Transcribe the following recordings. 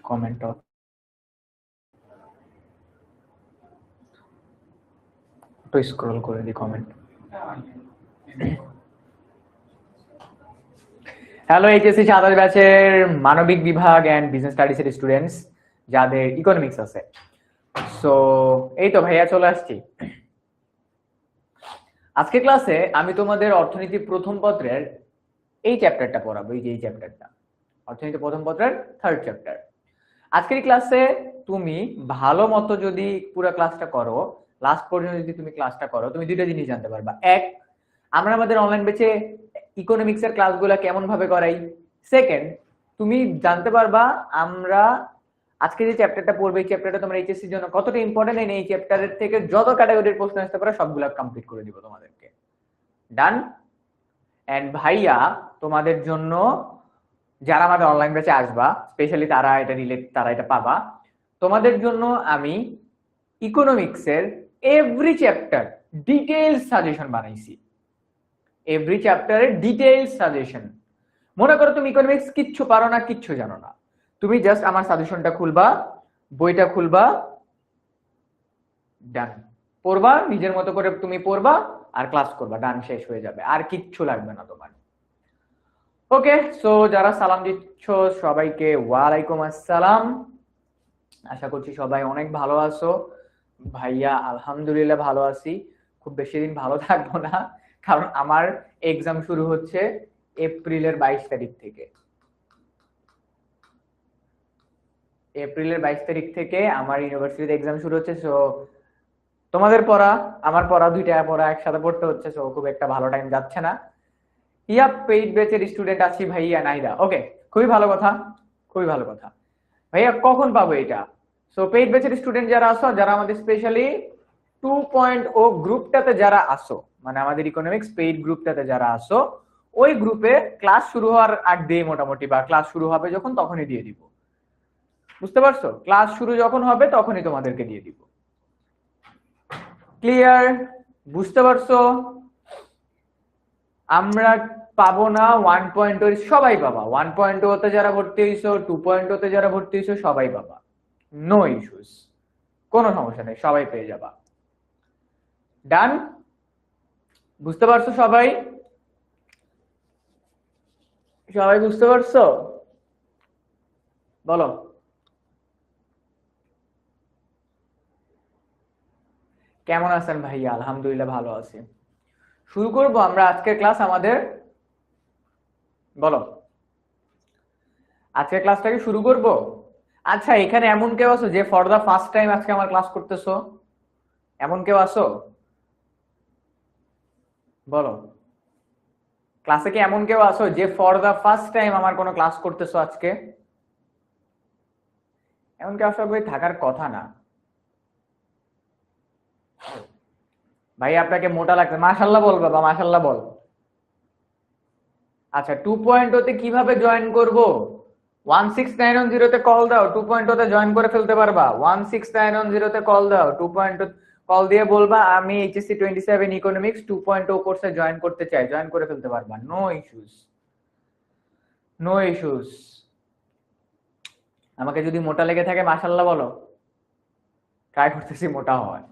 Comment একটু scroll করে দিই কমেন্ট। হ্যালো এইচএসসি 27 ব্যাচের মানবিক বিভাগ এন্ড বিজনেস স্টাডিজ এর স্টুডেন্টস যাদের ইকোনমিক্স আছে। সো এই তো ভাইয়া চলে আসছি। আজকে ক্লাসে আমি তোমাদের অর্থনীতি প্রথম পত্রের এই চ্যাপ্টারটা পড়াবো, এই চ্যাপ্টারটা অর্থনীতি প্রথম পত্রের 3rd চ্যাপ্টার। আজকের ক্লাসে তুমি ভালো মতো যদি পুরো ক্লাসটা করো, লাস্ট পর্যন্ত যদি তুমি ক্লাসটা করো, তুমি দুইটা জিনিস জানতে পারবা। এক, আমরা আমাদের অনলাইন বেচে ইকোনমিক্স এর ক্লাসগুলো কেমন ভাবে করাই। সেকেন্ড, তুমি জানতে পারবা আমরা আজকে যে চ্যাপ্টারটা পড়বে এই চ্যাপ্টারটা তোমার এইচএসসি এর জন্য কতটা ইম্পর্টেন্ট, এই চ্যাপ্টারের থেকে যত ক্যাটাগরির প্রশ্ন আসতে পারে সবগুলো কমপ্লিট করে দিব তোমাদেরকে। ডান। এন্ড ভাইয়া তোমাদের জন্য যারা আমাদের অনলাইন ব্যাচে আসবা স্পেশালি তারা এটা পাবা। তোমাদের জন্য আমি ইকোনমিক্সের এভরি চ্যাপ্টার ডিটেইলস সাজেশন বানাইছি। এভরি চ্যাপ্টারের ডিটেইলস সাজেশন। মনে করো তুমি ইকোনমিক্স কিচ্ছু পারো না, কিচ্ছু জানো না, তুমি জাস্ট আমার সাজেশনটা খুলবা, বইটা খুলবা, ডান, পড়বা, নিজের মতো করে তুমি পড়বা আর ক্লাস করবা, ডান, শেষ হয়ে যাবে, আর কিচ্ছু লাগবে না তোমার। ওকে, সো যারা সালাম দিচ্ছ সবাইকে ওয়ালাইকুম আসসালাম। আশা করছি সবাই অনেক ভালো আছো। ভাইয়া আলহামদুলিল্লাহ ভালো আছি। খুব বেশি দিন ভালো থাকবো না, কারণ আমার এক্সাম শুরু হচ্ছে এপ্রিলের 22 তারিখ থেকে। এপ্রিলের 22 তারিখ থেকে আমার ইউনিভার্সিটিতে এক্সাম শুরু হচ্ছে। সো তোমাদের পড়া আমার পড়া দুইটা পড়া একসাথে পড়তে হচ্ছে। সো খুব একটা ভালো টাইম যাচ্ছে না। ইয়া পেইড ব্যাচের স্টুডেন্ট আছি ভাইয়া নাইদা। ওকে, খুবই ভালো কথা, খুবই ভালো কথা। ভাইয়া কখন পাবো এটা? সো পেইড ব্যাচের স্টুডেন্ট যারা আসো, যারা আমাদের স্পেশালি 2.0 গ্রুপটাতে যারা আসো, মানে আমাদের ইকোনমিক্স পেইড গ্রুপটাতে যারা আসো, ওই গ্রুপে ক্লাস শুরু হওয়ার আগ দিয়ে মোটামুটি, বা ক্লাস শুরু হবে যখন তখনই দিয়ে দিব। বুঝতে পারছো? ক্লাস শুরু যখন হবে তখনই তোমাদেরকে দিয়ে দিব। ক্লিয়ার? বুঝতে পারছো? আমরা পাবো না 1.0, সবাই পাবা। 1.0 তে যারা ভর্তি হইছো, 2.0 তে যারা ভর্তি হইছো সবাই পাবা, নো ইস্যুস, কোনো সমস্যা নেই, সবাই পেয়ে যাবা। ডান? বুঝতে পারছো সবাই? সবাই বুঝতে পারছো? বলো। কেমন আছেন ভাইয়া? আলহামদুলিল্লাহ ভালো আছি। শুরু করব আমরা আজকের ক্লাস আমাদের। বলো, আজকের ক্লাসটাকে শুরু করব। আচ্ছা, এখানে এমন কেউ আছো যে ফর দা ফার্স্ট টাইম আজকে আমার ক্লাস করতেছো? এমন কেউ আছো? বলো, ক্লাসে কি এমন কেউ আছো যে ফর দা ফার্স্ট টাইম আমার কোনো ক্লাস করতেছো আজকে? এমন কেউ আসলে থাকার কথা না। ভাই আপনাকে মোটা লাগছে, মাশাআল্লাহ বল বাবা, মাশাআল্লাহ বল। আচ্ছা, 2.0 তে কিভাবে জয়েন করব? 16910 তে কল দাও, 2.0 তে জয়েন করে ফেলতে পারবা। 16910 তে কল দাও, 2.0 কল দিয়ে বলবা আমি এইচএসসি 27 ইকোনমিক্স 2.0 কোর্সে জয়েন করতে চাই, জয়েন করে ফেলতে পারবা, নো ইস্যুস, নো ইস্যুস। আমাকে যদি মোটা লেগে থাকে মাশাআল্লাহ বলো, ট্রাই করতেছি মোটা হয়।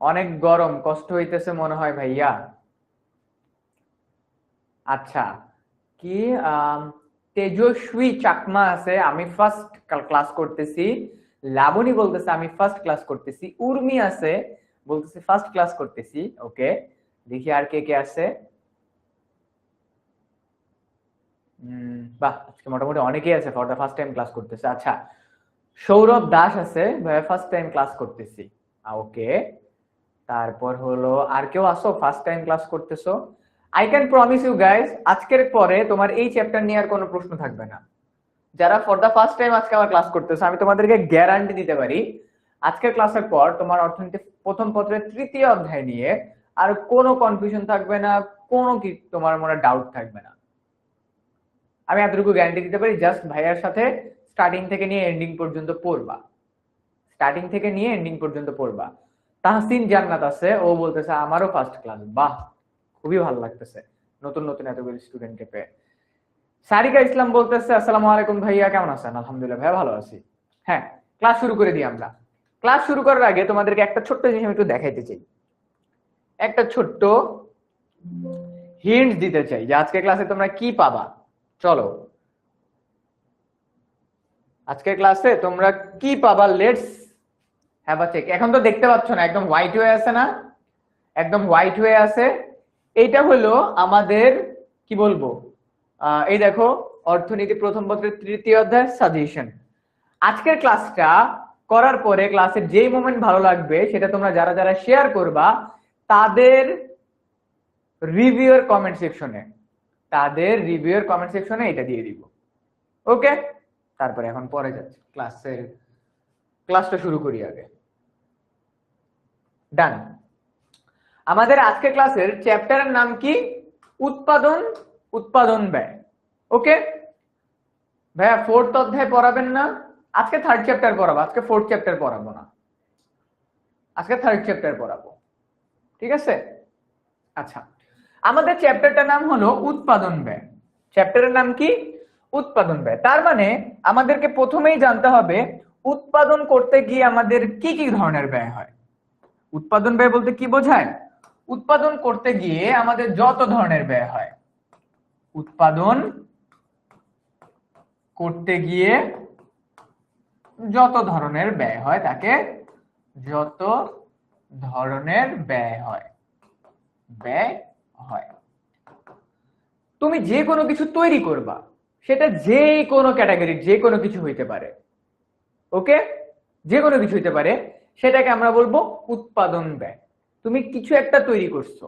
অনেক গরম, কষ্ট হইতেছে মনে হয় ভাইয়া। আচ্ছা, কি তেজস্বী চাকমা আছে, আমি ফার্স্ট ক্লাস করতেছি। লাবণী বলতেছে আমি ফার্স্ট ক্লাস করতেছি। উর্মি আছে, বলতেছে ফার্স্ট ক্লাস করতেছি। ওকে, দেখি আর কে কে আছে। বাহ, আজকে মোটামুটি অনেকেই আছে for the first time class করতেছে। আচ্ছা, সৌরভ দাস আছে, ভাইয়া ফার্স্ট টাইম ক্লাস করতেছি। ওকে, তারপর হলো আর কেউ আসো ফার্স্ট টাইম ক্লাস করতেছো? I can promise you guys, আজকের পরে তোমার এই চ্যাপ্টার নিয়ে আর কোনো প্রশ্ন থাকবে না। যারা ফর দা ফার্স্ট টাইম আজকে আমার ক্লাস করতেছো, আমি তোমাদেরকে গ্যারান্টি দিতে পারি আজকের ক্লাসের পর তোমার অর্থনীতি প্রথম পত্রের 3য় অধ্যায় নিয়ে আর কোনো কনফিউশন থাকবে না, কোনো কি তোমার মনে ডাউট থাকবে না। আমি এতটুকু গ্যারান্টি দিতে পারি। জাস্ট ভাইয়ার সাথে স্টার্টিং থেকে নিয়ে এন্ডিং পর্যন্ত পড়বা, স্টার্টিং থেকে নিয়ে এন্ডিং পর্যন্ত পড়বা। তাহসিন জান্নাত আছে, ও বলতেছে আমারও ফার্স্ট ক্লাস। বাহ, খুবই ভালো লাগতেছে নতুন নতুন এতগুলো স্টুডেন্টকে পেয়ে। সারিকা ইসলাম বলতেছে আসসালামু আলাইকুম ভাইয়া, কেমন আছেন? আলহামদুলিল্লাহ ভাইয়া ভালো আছি। হ্যাঁ, ক্লাস শুরু করে দিই আমরা। ক্লাস শুরু করার আগে তোমাদেরকে একটা ছোট্ট জিনিস আমি একটু দেখাইতে চাই, একটা ছোট্ট হিন্ট দিতে চাই যে আজকের ক্লাসে তোমরা কি পাবা। চলো, আজকের ক্লাসে তোমরা কি পাবা, লেটস হ্যাভ আ চেক। এখন তো দেখতে পাচ্ছ না, একদম হোয়াইট হয়ে আছে না, একদম হোয়াইট হয়ে আছে। এইটা হলো আমাদের কি বলবো, এই দেখো অর্থনীতি প্রথম পত্রের 3য় অধ্যায় সাজেশন। আজকের ক্লাসটা করার পরে ক্লাসের যেই মোমেন্ট ভালো লাগবে সেটা তোমরা যারা যারা শেয়ার করবা তাদের রিভিউর কমেন্ট সেকশনে, এটা দিয়ে দিব। ওকে, তারপরে এখন পরে যাচ্ছে ক্লাসটা শুরু করি আগে। ডান। আমাদের আজকের ক্লাসের চ্যাপ্টারের নাম কি? উৎপাদন ব্যয়। ওকে ভাইয়া, 4th অধ্যায় পড়াবেন না? আজকে 3rd চ্যাপ্টার পড়াবো, আজকে 4th চ্যাপ্টার পড়াবো না, আজকে 3rd চ্যাপ্টার পড়াবো, ঠিক আছে? আচ্ছা, আমাদের চ্যাপ্টারটার নাম হলো উৎপাদন ব্যয়। চ্যাপ্টারের নাম কি? উৎপাদন ব্যয়। তার মানে আমাদেরকে প্রথমেই জানতে হবে উৎপাদন করতে গিয়ে আমাদের কি কি ধরনের ব্যয় হয়। উৎপাদন ব্যয় বলতে কি বোঝায়? উৎপাদন করতে গিয়ে আমাদের যত ধরনের ব্যয় হয়, উৎপাদন করতে গিয়ে যত ধরনের ব্যয় হয় তাকে যত ধরনের ব্যয় হয় তুমি যে কোনো কিছু তৈরি করবা, সেটা যে কোনো ক্যাটাগরির যে কোনো কিছু হইতে পারে। ওকে, যে কোনো কিছু হইতে পারে, সেটাকে আমরা বলবো উৎপাদন ব্যয়। তুমি কিছু একটা তৈরি করছো।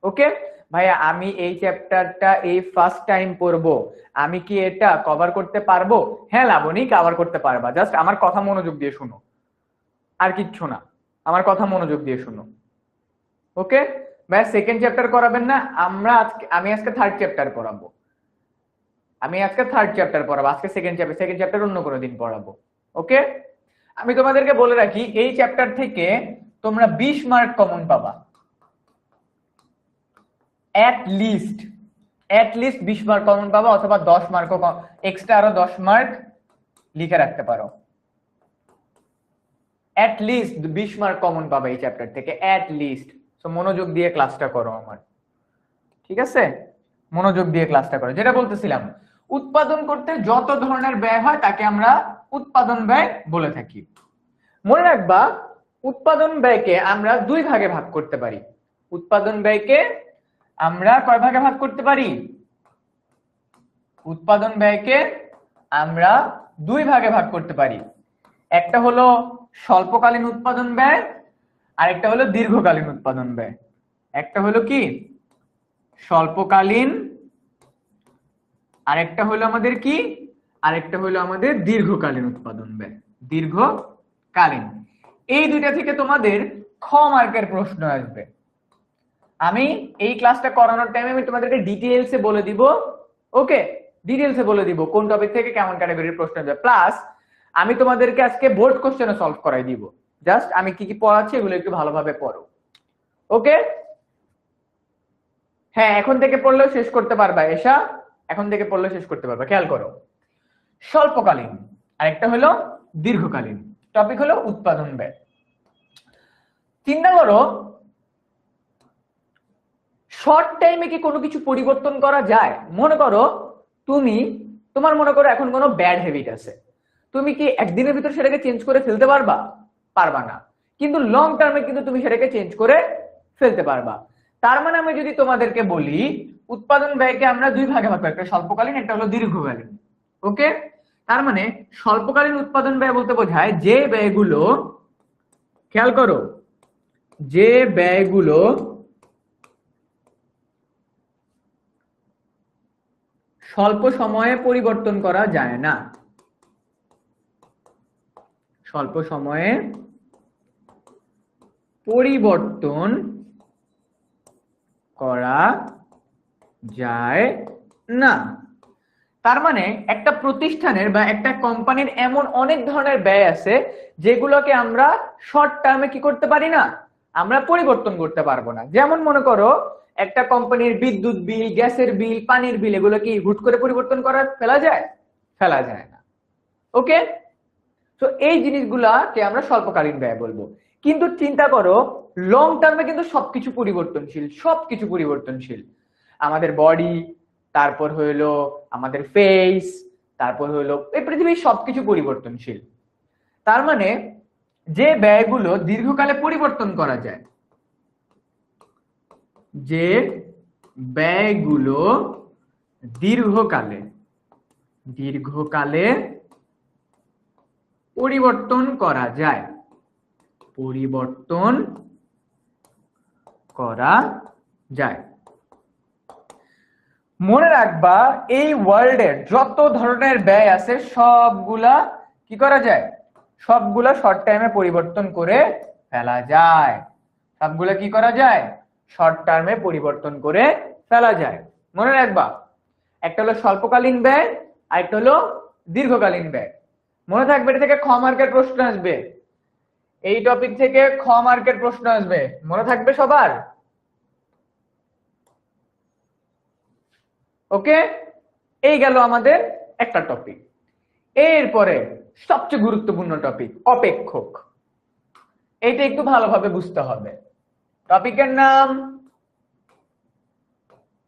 ওকে ভাইয়া, আমি এই চ্যাপ্টারটা এই ফার্স্ট টাইম পড়বো, আমি কি এটা কভার করতে পারবো? হ্যাঁ লাবণী, কভার করতে পারবা, জাস্ট আমার কথা মনোযোগ দিয়ে শুনো, আর কিচ্ছু না, আমার কথা মনোযোগ দিয়ে শুনো। ওকে ভাইয়া, 2nd চ্যাপ্টার করাবেন না? আমি আজকে 3rd চ্যাপ্টার পড়াবো, আজকে 2nd চ্যাপ্টার অন্য কোনো দিন পড়াবো। ওকে, আমি তোমাদেরকে বলে রাখি এই চ্যাপ্টার থেকে তোমরা 20 মার্ক কমন পাবা, অ্যাট লিস্ট 20 মার্ক কমন পাবা, অথবা 10 মার্কও এক্সট্রা আরো 10 মার্ক লিখে রাখতে পারো। অ্যাট লিস্ট 20 মার্ক কমন পাবে এই চ্যাপ্টার থেকে, অ্যাট লিস্ট। সো মনোযোগ দিয়ে ক্লাসটা করো আমার, ঠিক আছে? মনোযোগ দিয়ে ক্লাসটা করো। যেটা বলতেছিলাম, উৎপাদন করতে যত ধরনের ব্যয় হয় তাকে আমরা উৎপাদন ব্যয় বলে থাকি। মনে রাখবা, উৎপাদন ব্যয়কে আমরা 2 ভাগে ভাগ করতে পারি। উৎপাদন ব্যয়কে আমরা কয় ভাগে ভাগ করতে পারি? উৎপাদন ব্যয়কে আমরা 2 ভাগে ভাগ করতে পারি। একটা হলো স্বল্পকালীন উৎপাদন ব্যয়, আর একটা হলো দীর্ঘকালীন উৎপাদন ব্যয়। একটা হলো কি স্বল্পকালীন, আরেকটা হলো আমাদের কি, আরেকটা হলো আমাদের দীর্ঘকালীন উৎপাদন ব্যয়। দীর্ঘকালীন, এই দুইটা থেকে তোমাদের খ মার্কের প্রশ্ন আসবে। আমি এই ক্লাসটা করানোর টাইমে আমি তোমাদেরকে ডিটেইলসে বলে দিব। ওকে, ডিটেইলসে বলে দিব কোন টপিক থেকে কেমন ক্যাটাগরির প্রশ্ন আসবে, প্লাস আমি তোমাদেরকে আজকে বোর্ড কোশ্চেনও সলভ করাই দিব। জাস্ট আমি কি কি পড়াচ্ছি এগুলো একটু ভালোভাবে পড়ো। ওকে, হ্যাঁ, এখন থেকে পড়লেও শেষ করতে পারবা, এসা এখন থেকে পড়লেও শেষ করতে পারবা। খেয়াল করো, স্বল্পকালীন আরেকটা হলো দীর্ঘকালীন, টপিক হলো উৎপাদন ব্যয়। চিন্তা করো, শর্ট টাইমে কি কোনো কিছু পরিবর্তন করা যায়? মনে করো তোমার মনে করো এখন কোনো ব্যাড হ্যাবিট আছে, তুমি কি একদিনের ভিতর সেটাকে চেঞ্জ করে ফেলতে পারবা? পারবা না, কিন্তু লং টার্মে কিন্তু তুমি সেটাকে চেঞ্জ করে ফেলতে পারবা। তার মানে আমি যদি তোমাদেরকে বলি উৎপাদন ব্যয়কে আমরা 2 ভাগে ভাগ করি, একটা স্বল্পকালীন, একটা হলো দীর্ঘকালীন। ওকে, তার মানে স্বল্পকালীন উৎপাদন ব্যয় বলতে বোঝায় যে ব্যয়গুলো, খেয়াল করো, যে ব্যয়গুলো স্বল্প সময়ে পরিবর্তন করা যায় না, স্বল্প সময়ে পরিবর্তন করা যায় না। তার মানে একটা প্রতিষ্ঠানের বা একটা কোম্পানির এমন অনেক ধরনের ব্যয় আছে যেগুলোকে আমরা শর্ট টার্মে কি করতে পারি না, আমরা পরিবর্তন করতে পারবো না। যেমন মনে করো একটা কোম্পানির বিদ্যুৎ বিল, গ্যাসের বিল, পানির বিল, এগুলো কি হুট করে পরিবর্তন করা ফেলা যায়? ফেলা যায় না। ওকে, তো এই জিনিসগুলাকে আমরা স্বল্পকালীন ব্যয় বলবো। কিন্তু চিন্তা করো লং টার্মে কিন্তু সবকিছু পরিবর্তনশীল, সবকিছু পরিবর্তনশীল। আমাদের বডি, তারপর হইলো আমাদের ফেস, তারপর হইলো এই পৃথিবীর সবকিছু পরিবর্তনশীল। তার মানে যে ব্যয়গুলো দীর্ঘকালে পরিবর্তন করা যায়, যে ব্যয়গুলো দীর্ঘকালে পরিবর্তন করা যায়, মনে রাখবা এই ওয়ার্ল্ডের যত ধরনের ব্যয় আছে সবগুলা কি করা যায়, সবগুলা শর্ট টাইমে পরিবর্তন করে ফেলা যায়। সবগুলা কি করা যায়, শর্ট টার্মে পরিবর্তন করে ফেলা যায়। মনে রাখবা একটা হলো স্বল্পকালীন ব্যয়, আর একটা হলো দীর্ঘকালীন ব্যয়। মনে থাকবে এটা থেকে খ মার্কের প্রশ্ন আসবে, এই টপিক থেকে খ মার্কের প্রশ্ন আসবে, মনে থাকবে সবার? ওকে, এই গেল আমাদের একটা টপিক। এরপরে সবচেয়ে গুরুত্বপূর্ণ টপিক অপেক্ষক। এইটা একটু ভালোভাবে বুঝতে হবে। টপিকের নাম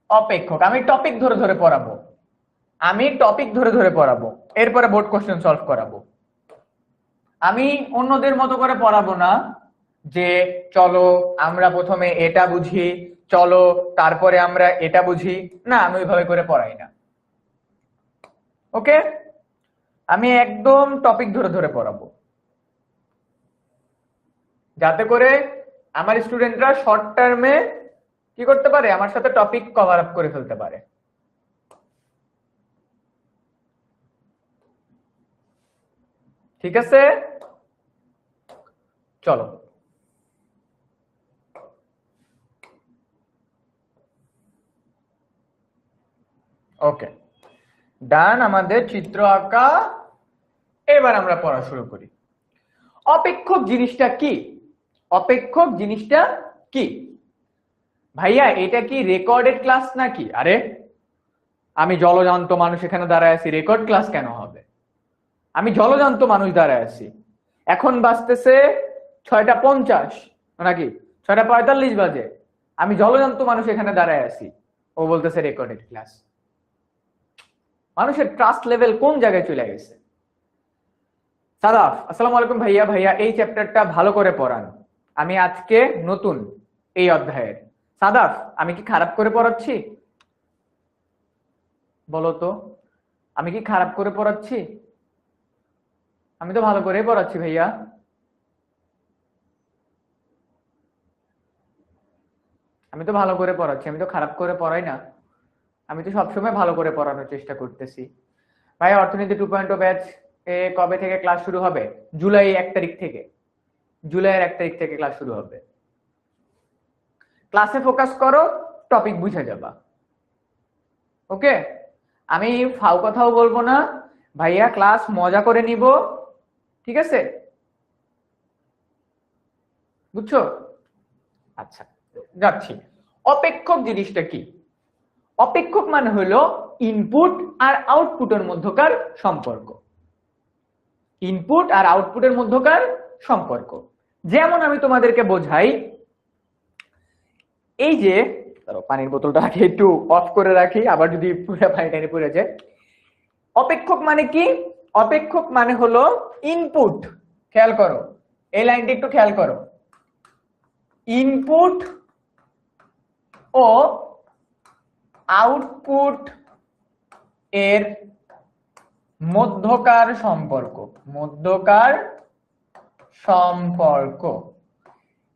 অপেক্ষক। আমি টপিক ধরে ধরে পড়াবো, এরপরে বোর্ড কোশ্চেন সলভ করাবো। আমি অন্যদের মতো করে পড়াবো না যে চলো আমরা প্রথমে এটা বুঝি, চলো তারপরে আমরা এটা বুঝি, না, আমি ওইভাবে করে পড়াই না। ওকে, আমি একদম টপিক ধরে ধরে পড়াবো, যাতে করে আমার স্টুডেন্টরা শর্ট টার্মে কি করতে পারে, আমার সাথে টপিক কভার আপ করে ফেলতে পারে। ঠিক আছে, চলো। ওকে, ডান, আমাদের চিত্র আঁকা। এবার আমরা পড়া শুরু করি। অপেক্ষক জিনিসটা কি? অপেক্ষক জিনিসটা কি ভাইয়া? এটা কি রেকর্ডেড ক্লাস নাকি? আরে আমি জলজান্ত মানুষ এখানে দাঁড়ায় আছি, রেকর্ড ক্লাস কেন হবে? আমি জলজান্ত মানুষ দাঁড়ায় আছি, এখন বাজতেছে 6:50 নাকি 6:45 বাজে, আমি জলজান্ত মানুষ এখানে দাঁড়ায় আছি, ও বলতেছে রেকর্ডেড ক্লাস। মানুষের ট্রাস্ট লেভেল কোন জায়গায় চলে গেছে? সাদাফ, আসসালামু আলাইকুম ভাইয়া। ভাইয়া এই চ্যাপ্টারটা ভালো করে পড়ান, আমি আজকে নতুন এই অধ্যায়ের। সাদাফ, আমি কি খারাপ করে পড়াচ্ছি? বলো তো, আমি কি খারাপ করে পড়াচ্ছি? আমি তো ভালো করে পড়াচ্ছি ভাইয়া। আমি তো ভালো করে পড়াচ্ছি, আমি তো খারাপ করে পড়াই না, আমি তো সবসময় ভালো করে পড়ানোর চেষ্টা করতেছি। ভাইয়া অর্থনীতি 2.0 ব্যাচ কবে থেকে ক্লাস শুরু হবে? জুলাইয়ের 1 তারিখ থেকে ক্লাস শুরু হবে। ক্লাসে ফোকাস করো, টপিক বুঝে যাবা। ওকে, আমি ফাও কথাও বলবো না ভাইয়া, ক্লাস মজা করে নিব, ঠিক আছে? বুঝছো? আচ্ছা, যাচ্ছি। অপেক্ষক জিনিসটা কি? অপেক্ষক মানে হলো ইনপুট আর আউটপুটের মধ্যকার সম্পর্ক। ইনপুট আর আউটপুটের মধ্যকার সম্পর্ক। যেমন আমি তোমাদেরকে বোঝাই, এই যে পানির বোতলটাকে একটু অফ করে রাখি, আবার যদি পুরো পানি টানি পড়ে যায়। অপেক্ষক মানে কি? অপেক্ষক মানে হলো ইনপুট। খেয়াল করো, এই লাইনটা একটু খেয়াল করো। ইনপুট ও আউটপুট এর মধ্যকার সম্পর্ক।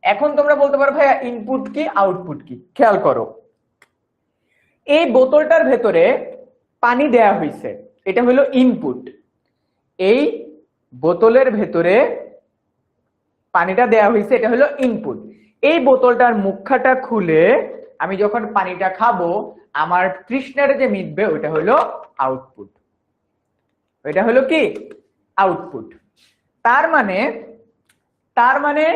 এখন তোমরা বলতে পারো ভাইয়া ইনপুট কি আউটপুট কি? খেয়াল করো, এই বোতলটার ভেতরে পানি দেয়া হয়েছে, এটা হলো ইনপুট। এই বোতলের ভেতরে পানিটা দেয়া হয়েছে, এটা হলো ইনপুট। এই বোতলটার মুখটা খুলে আমি যখন পানিটা খাবো, আমার তৃষ্ণাটা যে মিটবে, ওটা হলো আউটপুট। এটা হলো কি? আউটপুট। তার মানে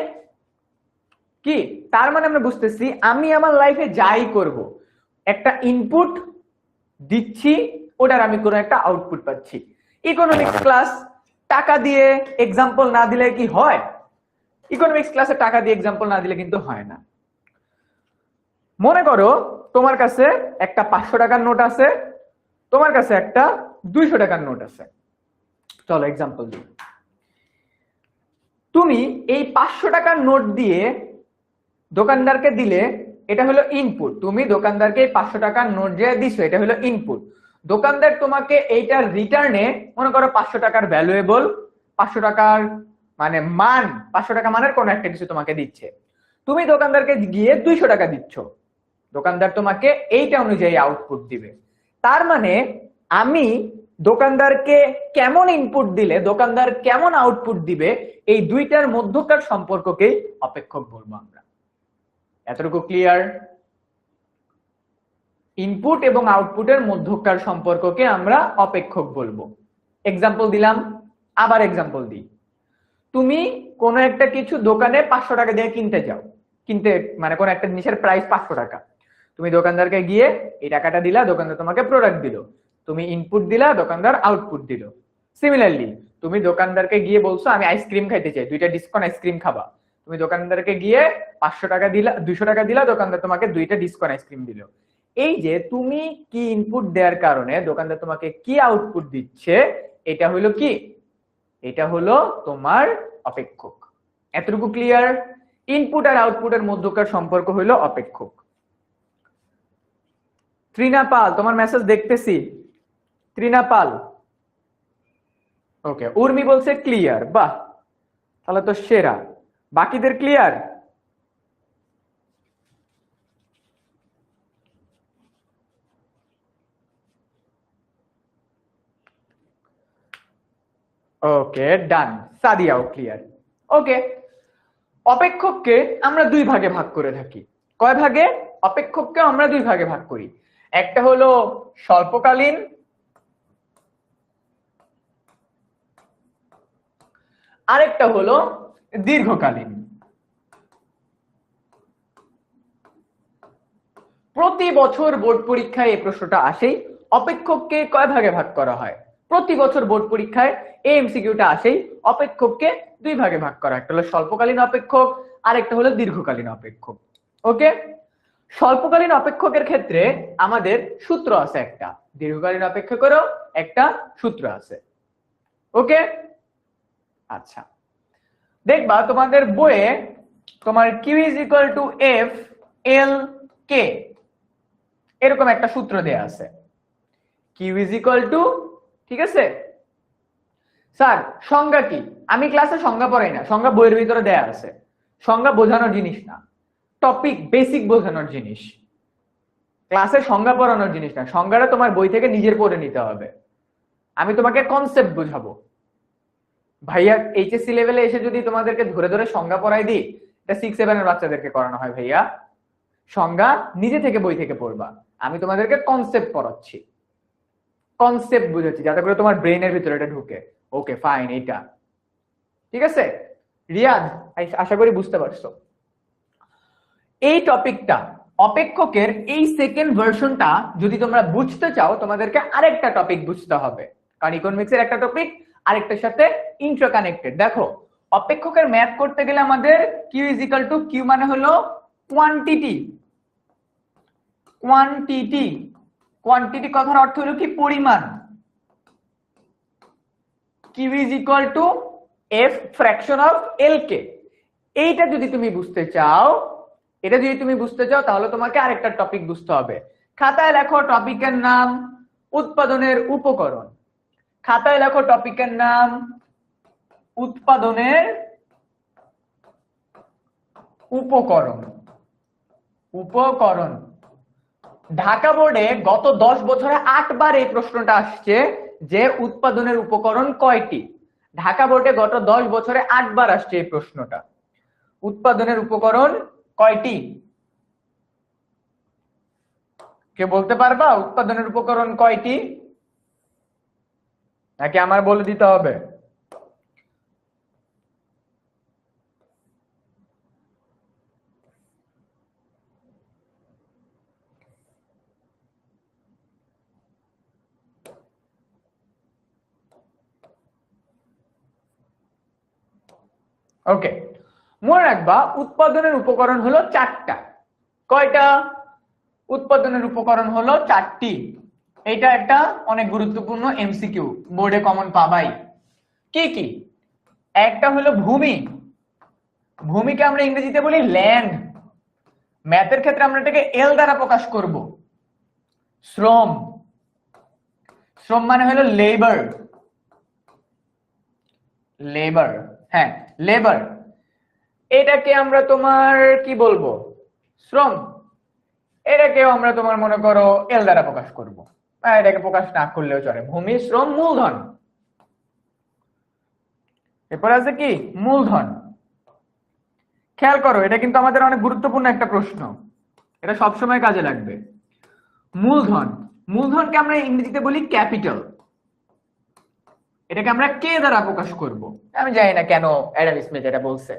কি? তার মানে আমরা বুঝতেছি, আমি আমার লাইফে যাই করব, একটা ইনপুট দিচ্ছি, ওটার আমি কোনো একটা আউটপুট পাচ্ছি। ইকোনমিক্স ক্লাস, টাকা দিয়ে এক্সাম্পল না দিলে কি হয়? ইকোনমিক্স ক্লাসে টাকা দিয়ে এক্সাম্পল না দিলে কিন্তু হয় না। মনে করো তোমার কাছে একটা 500 টাকার নোট আছে, তোমার কাছে একটা 200 টাকার নোট আছে। চলো এক্সাম্পল দিই। তুমি এই 500 টাকার নোট দিয়ে দোকানদারকে দিলে, এটা হলো ইনপুট। তুমি দোকানদারকে এই 500 টাকার নোট যে দিছো এটা হলো ইনপুট। দোকানদার তোমাকে এইটার রিটার্নে মনে করো 500 টাকার ভ্যালুয়েবল, 500 টাকার মানে মান, 500 টাকা মানের কোন একটা কিছু তোমাকে দিচ্ছে। তুমি দোকানদারকে গিয়ে 200 টাকা দিচ্ছ, দোকানদার তোমাকে এইটা অনুযায়ী আউটপুট দিবে। তার মানে আমি দোকানদারকে কেমন ইনপুট দিলে দোকানদার কেমন আউটপুট দিবে, এই দুইটার মধ্যকার সম্পর্ককেই অপেক্ষক বলবো আমরা। এতটুকু ক্লিয়ার? ইনপুট এবং আউটপুটের মধ্যকার সম্পর্ককে আমরা অপেক্ষক বলবো। এক্সাম্পল দিলাম, আবার এক্সাম্পল দিই। তুমি কোনো একটা কিছু দোকানে 500 টাকা দিয়ে কিনতে যাও, কিনতে মানে কোন একটা জিনিসের প্রাইস 500 টাকা। তুমি দোকানদারকে গিয়ে এই টাকাটা দিলা, দোকানদার তোমাকে প্রোডাক্ট দিল। তুমি ইনপুট দিলা, দোকানদার আউটপুট দিল। সিমিলারলি তুমি দোকানদারকে গিয়ে বলছো আমি আইসক্রিম খাইতে চাই, 2টা ডিসকাউন্ট আইসক্রিম খাবা। তুমি দোকানদারকে গিয়ে 500 টাকা দিলা, 200 টাকা দিলা, দোকানদার তোমাকে 2টা ডিসকাউন্ট আইসক্রিম দিল। এই যে তুমি কি ইনপুট দেওয়ার কারণে দোকানদার তোমাকে কি আউটপুট দিচ্ছে, এটা হলো কি? এটা হলো তোমার অপেক্ষক। এতটুকু ক্লিয়ার? ইনপুট আর আউটপুটের মধ্যকার সম্পর্ক হলো অপেক্ষক। ত্রিনা পাল, তোমার মেসেজ দেখতেছি। ত্রিনা পাল, ওকে। উর্মি বলছে ক্লিয়ার, বাহ, তাহলে তো সেরা। বাকিদের ক্লিয়ার? ওকে ডান, সাদিয়াও ক্লিয়ার। ওকে, অপেক্ষককে আমরা দুই ভাগে ভাগ করে থাকি। কয় ভাগে? অপেক্ষককে আমরা দুই ভাগে ভাগ করি। একটা হলো স্বল্পকালীন, আরেকটা হলো দীর্ঘকালীন। প্রতি বছর বোর্ড পরীক্ষায় এই প্রশ্নটা আসেই, অপেক্ষককে কয় ভাগে ভাগ করা হয়? প্রতি বছর বোর্ড পরীক্ষায় এই এমসিকিউটা আসেই, অপেক্ষককে দুই ভাগে ভাগ করা, একটা হলো স্বল্পকালীন অপেক্ষক, আরেকটা হলো দীর্ঘকালীন অপেক্ষক। ওকে, স্বল্পকালীন অপেক্ষকের ক্ষেত্রে আমাদের সূত্র আছে একটা, দীর্ঘকালীন অপেক্ষকেরও একটা সূত্র আছে। ওকে, আচ্ছা, দেখবা তোমাদের বইয়ে তোমার Q is equal to F L K এরকম একটা সূত্র দেয়া আছে। কিউ ইজ ইকুয়াল টু, ঠিক আছে স্যার সংজ্ঞা কি? আমি ক্লাসে সংজ্ঞা পড়াই না, সংজ্ঞা বইয়ের ভিতরে দেয়া আছে। সংজ্ঞা বোঝানোর জিনিস না, টপিক বেসিক বোঝানোর জিনিস, ক্লাসে সংজ্ঞা পড়ানোর জিনিস না। সংজ্ঞাটা তোমার বই থেকে নিজের পড়ে নিতে হবে। আমি তোমাকে কনসেপ্ট বোঝাবো। ভাইয়া এইচএসসি লেভেলে এসে যদি তোমাদেরকে ধরে ধরে সংজ্ঞা পড়াই দিই, এটা 6-7 এর বাচ্চাদেরকে করানো হয়। ভাইয়া সংজ্ঞা নিজে থেকে বই থেকে পড়বা, আমি তোমাদেরকে কনসেপ্ট পড়াচ্ছি, কনসেপ্ট বুঝাচ্ছি যাতে করে তোমার ব্রেনের ভিতরে এটা ঢুকে। ওকে ফাইন, এইটা ঠিক আছে। রিয়াদ, আশা করি বুঝতে পারছো। এই টপিকটা অপেক্ষকের এই সেকেন্ড ভার্সনটা যদি তোমরা বুঝতে চাও, তোমাদেরকে আরেকটা টপিক বুঝতে হবে, কারণ ইকোনমিক্সের একটা টপিক আরেকটার সাথে ইন্টারকানেক্টেড। দেখো, অপেক্ষকের ম্যাথ করতে গেলে আমাদের Q is equal to, Q মানে হলো কোয়ান্টিটি, কোয়ান্টিটি, কোয়ান্টিটি কথার অর্থ হলো কি? পরিমাণ। Q is equal to F fraction of L K. এইটা যদি তুমি বুঝতে চাও, এটা যদি তুমি বুঝতে চাও, তাহলে তোমাকে আরেকটা টপিক বুঝতে হবে। খাতায় লেখো টপিকের নাম উৎপাদনের উপকরণ। খাতায় লেখো টপিকের নাম উৎপাদনের উপকরণ। উপকরণ। ঢাকা বোর্ডে গত 10 বছরে 8 বার এই প্রশ্নটা আসছে যে উৎপাদনের উপকরণ কয়টি। ঢাকা বোর্ডে গত 10 বছরে 8 বার আসছে এই প্রশ্নটা। উৎপাদনের উপকরণ কয়টি? কে বলতে পারবা উৎপাদনের উপকরণ কয়টি? নাকি আমার বলে দিতে হবে? ওকে, মনে রাখবা উৎপাদনের উপকরণ হলো চারটা। কয়টা? উৎপাদনের উপকরণ হলো চারটি। এটা একটা অনেক গুরুত্বপূর্ণ এমসিকিউ, বোর্ডে কমন পাবাই। কি কি? একটা হলো ভূমি, ভূমিকে আমরা ইংরেজিতে বলি ল্যান্ড, ম্যাথের ক্ষেত্রে আমরা এটাকে এল দ্বারা প্রকাশ করব। শ্রম, শ্রম মানে হলো লেবার, লেবার, হ্যাঁ লেবার, এটাকে আমরা তোমার কি বলবো? শ্রম। এটাকেও আমরা তোমার মনে করো এল দ্বারা প্রকাশ করব, এটাকে প্রকাশ না করলেও চলে। ভূমি, শ্রম, মূলধন। এরপর আছে কি? মূলধন। খেয়াল করো, এটা কিন্তু আমাদের অনেক গুরুত্বপূর্ণ একটা প্রশ্ন, এটা সবসময় কাজে লাগবে। মূলধন, মূলধনকে আমরা ইংরেজিতে বলি ক্যাপিটাল, এটাকে আমরা কে দ্বারা প্রকাশ করব? আমি জানি না কেন অ্যাডাম স্মিথ এটা বলছে।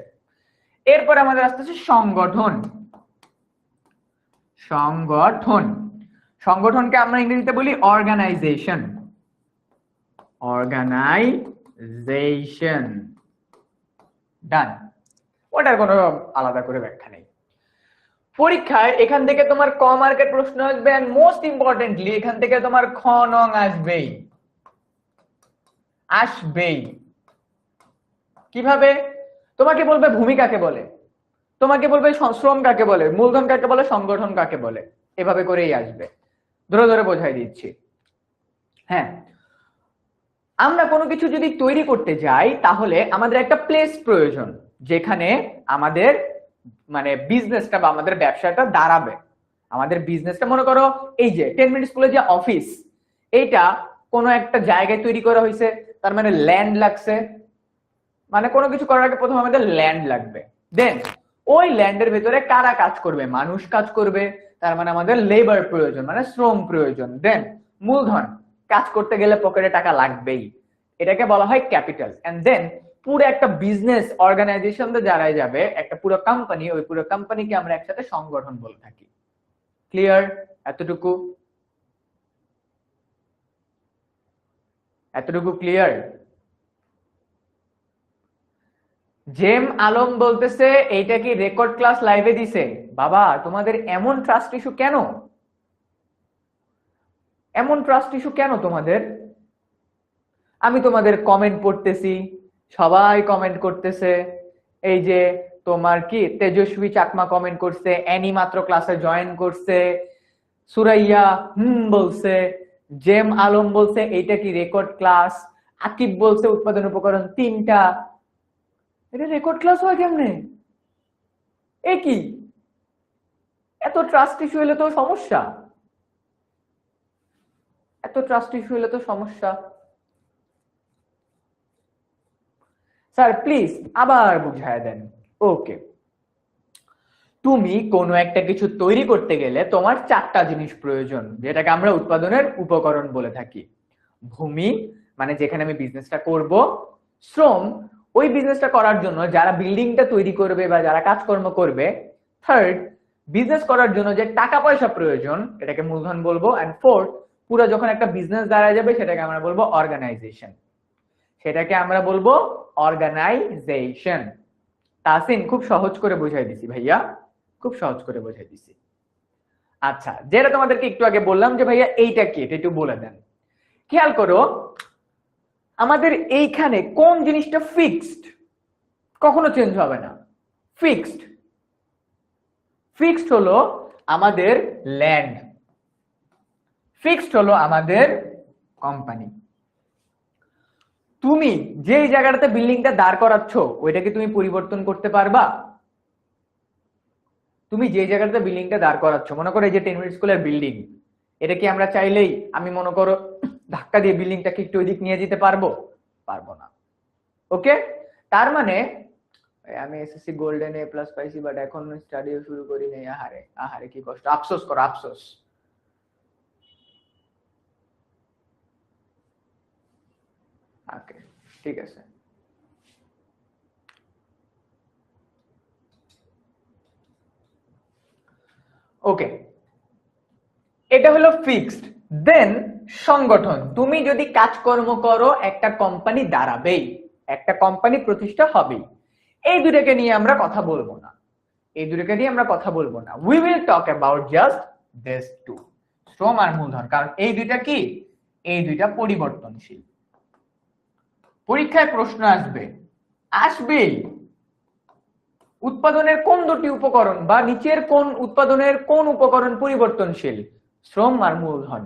এরপর আমাদের আসতেছে সংগঠন, সংগঠন, সংগঠনকে আমরা ইংরেজিতে বলি অর্গানাইজেশন, অর্গানাইজেশন। ডান, ওটার কোনো আলাদা করে ব্যাখ্যা নেই। পরীক্ষায় এখান থেকে তোমার ক মার্কের প্রশ্ন আসবে, এন্ড মোস্ট ইম্পর্টেন্টলি এখান থেকে তোমার খ নং আসবেই, আসবেই। কিভাবে? তোমাকে বলবে ভূমি কাকে বলে, তোমাকে বলবে শ্রম কাকে বলে, মূলধন কাকে বলে, সংগঠন কাকে বলে, এভাবে করেই আসবে। ধরে ধরে বোঝাই দিচ্ছি। হ্যাঁ, আমরা কোনো কিছু যদি তৈরি করতে যাই তাহলে আমাদের একটা প্লেস প্রয়োজন, যেখানে আমাদের মানে বিজনেসটা বা আমাদের ব্যবসাটা দাঁড়াবে। আমাদের বিজনেসটা মনে করো এই যে 10 মিনিট স্কুলে যে অফিস, এইটা কোনো একটা জায়গায় তৈরি করা হয়েছে, তার মানে ল্যান্ড লাগছে, মানে কোনো কিছু করার আগে প্রথম আমাদের ল্যান্ড লাগবে। দেন ওই ল্যান্ডের ভেতরে কারা কাজ করবে? মানুষ কাজ করবে, তার মানে আমাদের লেবার প্রয়োজন, মানে শ্রম প্রয়োজন। দেন মূলধন, কাজ করতে গেলে পকেটে টাকা লাগবেই, এটাকে বলা হয় ক্যাপিটাল। এন্ড দেন পুরো একটা বিজনেস অর্গানাইজেশন যারা যাবে, একটা পুরো কোম্পানি, ওই পুরো কোম্পানিকে আমরা একসাথে সংগঠন বলে থাকি। ক্লিয়ার? এতটুকু, এতটুকু ক্লিয়ার? জেম আলম বলতেছে এইটা কি রেকর্ড ক্লাস লাইভে দিছে? বাবা তোমাদের এমন ট্রাস্ট ইস্যু কেন? এমন ট্রাস্ট ইস্যু কেন তোমাদের? আমি তোমাদের কমেন্ট পড়তেছি, সবাই কমেন্ট করতেছে। এই যে তোমার কি তেজস্বী চাকমা কমেন্ট করছে, অ্যানি মাত্র ক্লাসে জয়েন করছে, সুরাইয়া বলছে, জেম আলম বলছে এইটা কি রেকর্ড ক্লাস, আকিব বলছে উৎপাদন উপকরণ 3টা। এটা রেকর্ড ক্লাস হয় কেমনে? এ কি? এত ট্রাস্ট ইস্যু হলে তো সমস্যা, এত ট্রাস্ট ইস্যু হলে তো সমস্যা। স্যার প্লিজ আবার বুঝায় দেন। ওকে, তুমি কোনো একটা কিছু তৈরি করতে গেলে তোমার 4টা জিনিস প্রয়োজন, যেটাকে আমরা উৎপাদনের উপকরণ বলে থাকি। ভূমি, মানে যেখানে আমি বিজনেসটা করব। শ্রম, ওই বিজনেসটা করার জন্য যারা বিল্ডিংটা তৈরি করবে বা যারা কাজকর্ম করবে। থার্ড, বিজনেস করার জন্য যে টাকা পয়সা প্রয়োজন, এটাকে মূলধন বলবো। এন্ড ফোর্থ, পুরো যখন একটা বিজনেস দাঁড়ায় যাবে সেটাকে আমরা বলবো অর্গানাইজেশন, সেটাকে আমরা বলবো অর্গানাইজেশন। তাসিন খুব সহজ করে বুঝাই দিছি ভাইয়া, খুব সহজ করে বুঝাই দিছি। আচ্ছা, যেটা তোমাদেরকে একটু আগে বললাম যে ভাইয়া এইটা কি, এটা একটু বলে দেন। খেয়াল করো, আমাদের এইখানে কোন জিনিসটা ফিক্সড, কখনো চেঞ্জ হবে না। ফিক্সড, ফিক্সড হলো আমাদের ল্যান্ড, ফিক্সড হলো আমাদের কোম্পানি। তুমি যেই জায়গাটাতে বিল্ডিংটা দাঁড় করাচ্ছ ওইটা কি তুমি পরিবর্তন করতে পারবা? তুমি যে জায়গাটাতে বিল্ডিংটা দাঁড় করাচ্ছ, মনে করো এই যে 10 মিনিট স্কুলের বিল্ডিং, এটা কি আমরা চাইলেই আমি মনে করো ধাক্কা দিয়ে বিল্ডিংটাকে একটু ওইদিক নিয়ে যেতে পারবো? পারবো না। ওকে, তার মানে আমি এসএসসি গোল্ডেন এ প্লাস পাইছি, বাট এখন স্টাডিও শুরু করি নাই। আহারে আহারে কি কষ্ট, আফসোস করো আফসোস। ওকে ঠিক আছে। ওকে, এটা হলো ফিক্সড। দেন সংগঠন, তুমি যদি কাজকর্ম করো একটা কোম্পানি দাঁড়াবেই, একটা কোম্পানি প্রতিষ্ঠা হবেই। এই দুটাকে নিয়ে আমরা কথা বলবো না, এই দুটাকে নিয়ে আমরা কথা বলবো না। We will talk about just this two, শ্রম আর মূলধন। কারণ এই দুইটা কি, এই দুইটা পরিবর্তনশীল। পরীক্ষায় প্রশ্ন আসবে, আসবেই, উৎপাদনের কোন দুটি উপকরণ বা নিচের কোন উৎপাদনের কোন উপকরণ পরিবর্তনশীল? শ্রম আর মূলধন।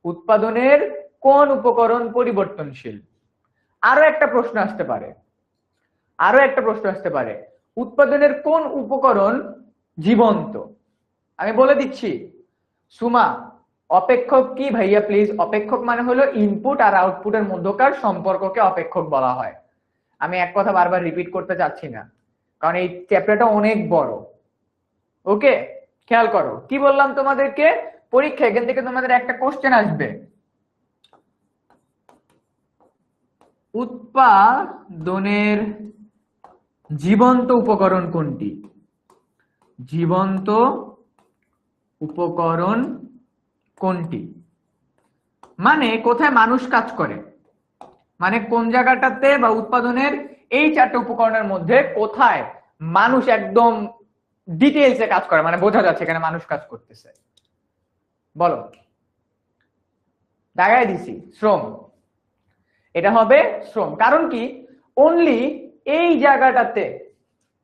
উৎপাদনের কোন উপকরণ পরিবর্তনশীল? আরো একটা প্রশ্ন আসতে পারে, আরো একটা প্রশ্ন আসতে পারে, উৎপাদনের কোন উপকরণ জীবন্ত? আমি বলে দিচ্ছি, সুমা, অপেক্ষক কি ভাইয়া প্লিজ? অপেক্ষক মানে হলো ইনপুট আর আউটপুটের মধ্যকার সম্পর্ককে অপেক্ষক বলা হয়। আমি এক কথা বারবার রিপিট করতে চাচ্ছি না, কারণ এই চ্যাপ্টারটা অনেক বড়। ওকে, খেয়াল করো কি বললাম তোমাদেরকে। পরীক্ষা এখান থেকে তোমাদের একটা কোশ্চেন আসবে, উৎপাদনের জীবন্ত উপকরণ কোনটি? জীবন্ত উপকরণ কোনটি মানে কোথায় মানুষ কাজ করে, মানে কোন জায়গাটাতে বা উৎপাদনের এই চারটে উপকরণের মধ্যে কোথায় মানুষ একদম ডিটেইলসে কাজ করে, মানে বোঝা যাচ্ছে এখানে মানুষ কাজ করতেছে। বলো, দাগায় দিছি শ্রম, এটা হবে শ্রম। কারণ কি, অনলি এই জায়গাটাতে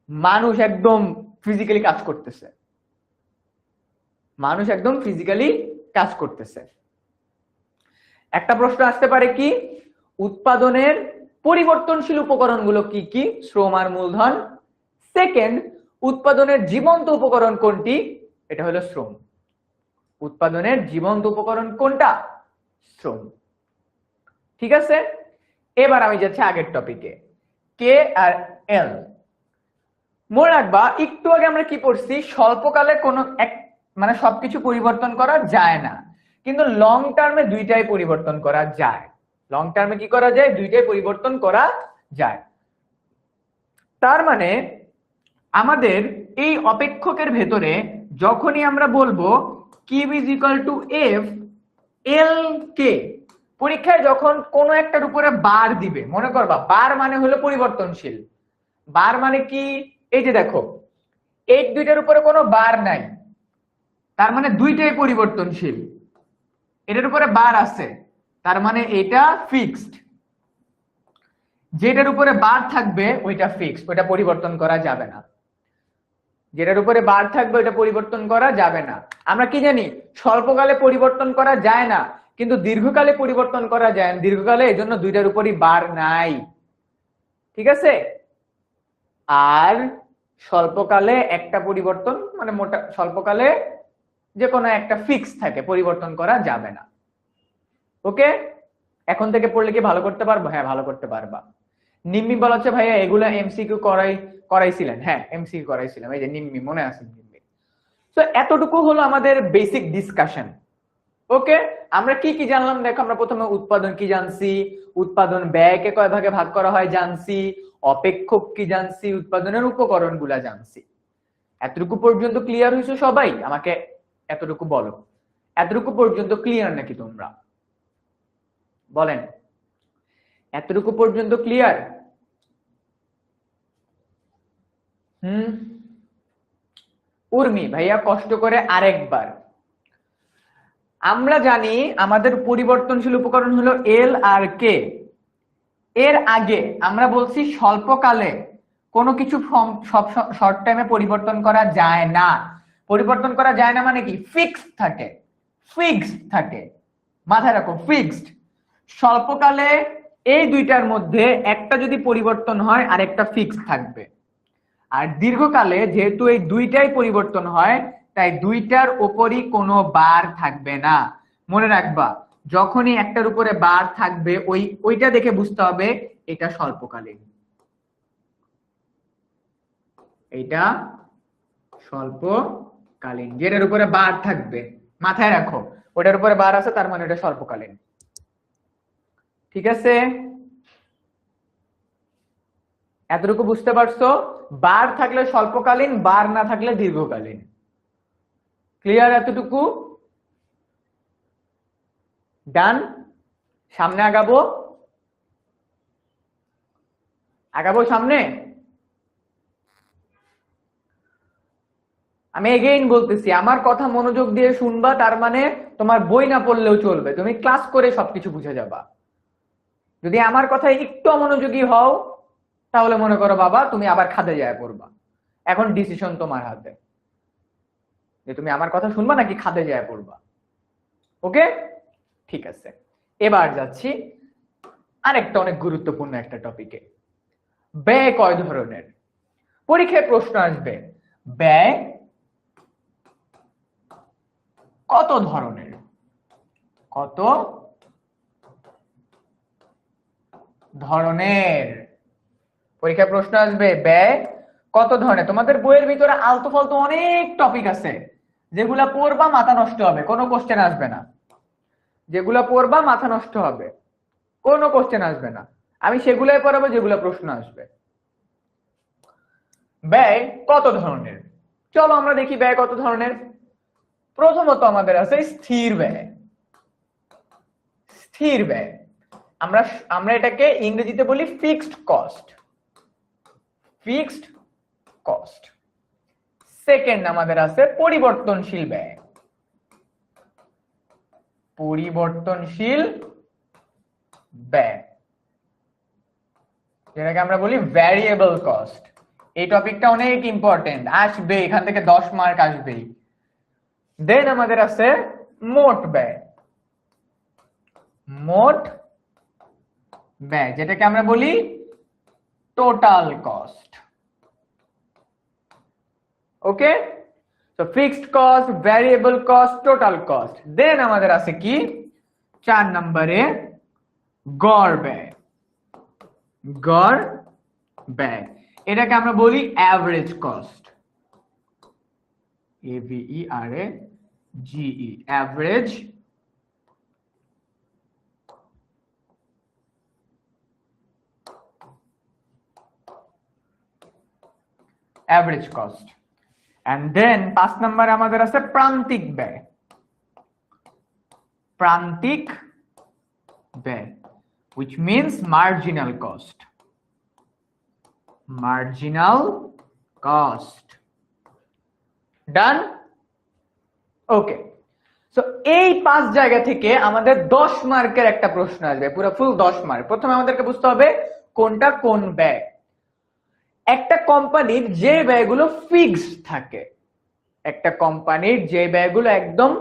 মানুষ একদম ফিজিক্যালি কাজ করতেছে, মানুষ একদম ফিজিক্যালি কাজ করতেছে। একটা প্রশ্ন আসতে পারে কি, উৎপাদনের পরিবর্তনশীল উপকরণগুলো কি কি? শ্রম আর মূলধন। সেকেন্ড, উৎপাদনের জীবন্ত উপকরণ কোনটি? এটা হলো শ্রম। উৎপাদনের জীবন্ত উপকরণ কোনটা? শ্রম। ঠিক আছে, এবার আমি যাচ্ছি আগের টপিকে, কে আর এল। মনে রাখবা, একটু আগে আমরা কি পড়ছি, স্বল্পকালে কোনো এক মানে সবকিছু পরিবর্তন করা যায় না, কিন্তু লং টার্মে দুইটাই পরিবর্তন করা যায়। লং টার্মে কি করা যায়? দুইটাই পরিবর্তন করা যায়। তার মানে আমাদের এই অপেক্ষকের ভেতরে যখনই আমরা বলবো Q is equal to F L K, পরীক্ষায় যখন কোনো একটার উপরে বার দিবে, মনে করবা বার মানে হলো পরিবর্তনশীল। বার মানে কি, এই যে দেখো এই দুইটার উপরে কোনো বার নাই, তার মানে দুইটাই পরিবর্তনশীল। এটার উপরে বার আছে, তার মানে এটা ফিক্সড। যেটার উপরে বার থাকবে ওইটা ফিক্সড, ওইটা পরিবর্তন করা যাবে না। যেটার উপরে বার থাকবে ওইটা পরিবর্তন করা যাবে না। আমরা কি জানি, স্বল্পকালে পরিবর্তন করা যায় না, কিন্তু দীর্ঘকালে পরিবর্তন করা যায়। দীর্ঘকালে এই জন্য দুইটার উপরই বার নাই। ঠিক আছে, আর স্বল্পকালে একটা পরিবর্তন মানে মোটা, স্বল্পকালে যে কোনো একটা ফিক্স থাকে, পরিবর্তন করা যাবে না। ওকে, এখন থেকে পড়লে কি ভালো করতে পারবো? হ্যাঁ, ভালো করতে পারবা। নিম্মি বলাচ্ছে ভাইয়া এগুলা এমসিকিউ করাইছিলেন? হ্যাঁ, এমসিকিউ করাইছিলাম, এই যে নিম্মি, মনে আছে নিম্মি। তো এতটুকু হলো আমাদের বেসিক ডিসকাশন। ওকে, আমরা কি কি জানলাম দেখো। আমরা প্রথমে উৎপাদন কি জানছি, উৎপাদন ব্যয়কে কয় ভাগে ভাগ করা হয় জানছি, অপেক্ষক কি জানছি, উৎপাদনের উপকরণ গুলা জানছি। এতটুকু পর্যন্ত ক্লিয়ার হয়েছে সবাই? আমাকে এতটুকু বলো, এতটুকু পর্যন্ত ক্লিয়ার নাকি তোমরা? বলেন, এতটুকু পর্যন্ত ক্লিয়ার? উর্মি ভাইয়া কষ্ট করে আরেকবার। আমরা জানি আমাদের পরিবর্তনশীল উপকরণ হলো এল আর কে। এর আগে আমরা বলছি স্বল্পকালে কোনো কিছু সব শর্ট টাইমে পরিবর্তন করা যায় না। পরিবর্তন করা যায় না মানে কি, ফিক্সড থাকে, ফিক্সড থাকে, মাথায় রাখো ফিক্সড। স্বল্পকালে এই দুইটার মধ্যে একটা যদি পরিবর্তন হয় আর একটা ফিক্সড থাকবে। আর দীর্ঘকালে যেহেতু এই দুইটাই পরিবর্তন হয়, তাই দুইটার উপরই কোনো বার থাকবে না। মনে রাখবা, যখনই একটার উপরে বার থাকবে ওইটা দেখে বুঝতে হবে এটা স্বল্পকালীন, এটা স্বল্পকালীন। যেটার উপরে বার থাকবে মাথায় রাখো, ওটার উপরে বার আছে, তার মানে এটা স্বল্পকালীন। ঠিক আছে, এতটুকু বুঝতে পারছো? বার থাকলে স্বল্পকালীন, বার না থাকলে দীর্ঘকালীন। ক্লিয়ার এতটুকু? ডান। সামনে আগাবো, আগাবো সামনে। আমি এগেইন বলতেছি, আমার কথা মনোযোগ দিয়ে শুনবা, তার মানে তোমার বই না পড়লেও চলবে, তুমি ক্লাস করে সবকিছু বুঝে যাবা। যদি আমার কথায় একটু অমনোযোগী হও, তাহলে মনে করো বাবা তুমি আবার খাদে যায় পড়বা। এখন ডিসিশন তোমার হাতে, যে তুমি আমার কথা শুনবা নাকি খাদে যায় পড়বা। ওকে, ঠিক আছে। এবার যাচ্ছি আরেকটা অনেক গুরুত্বপূর্ণ একটা টপিকে। ব্যয় কয় ধরনের? পরীক্ষায় প্রশ্ন আসবে, ব্যয় কত ধরনের? কত ধরনের? পরীক্ষায় প্রশ্ন আসবে ব্যয় কত ধরনের। তোমাদের বইয়ের ভিতরে আলতু ফালতু অনেক টপিক আছে, যেগুলা পড়বা মাথা নষ্ট হবে, কোনো কোশ্চেন আসবে না। যেগুলা পড়বা মাথা নষ্ট হবে, কোনো কোশ্চেন আসবে না। আমি সেগুলাই পড়াবো যেগুলা প্রশ্ন আসবে। ব্যয় কত ধরনের? চলো আমরা দেখি ব্যয় কত ধরনের। প্রথমত আমাদের আছে স্থির ব্যয়। স্থির ব্যয় আমরা আমরা এটাকে ইংরেজিতে বলি fixed cost. Fixed cost. Second আমাদের আছে পরিবর্তনশীল ব্যয়। পরিবর্তনশীল ব্যয়, যেটাকে আমরা বলি ভ্যারিয়েবল কস্ট। এই টপিকটা অনেক ইম্পর্টেন্ট, আসবে এখান থেকে 10 মার্ক আসবেই। দেন আমাদের আছে মোট ব্যয়। মোট ব্যয়, যেটাকে আমরা বলি টোটাল কস্ট। ওকে, তো fixed cost, variable cost, total cost. Then আমাদের আছে কি 4 নম্বরে গড় ব্যয়। গড় ব্যয়, এটাকে আমরা বলি average cost. AVERAGE, average average cost. And then 5 নম্বরে আমাদের আছে প্রান্তিক ব্যয়। প্রান্তিক ব্যয়, which means marginal cost. Marginal cost. Done? Okay. So এই 5 জায়গা থেকে আমাদের 10 মার্কের একটা প্রশ্ন আসবে, পুরো ফুল 10 মার্ক। প্রথমে আমাদেরকে বুঝতে হবে কোনটা কোন ব্যয়। একটা কোম্পানির যে ব্যয়গুলো ফিক্সড থাকে, একটা কোম্পানির যে ব্যয়গুলো একদম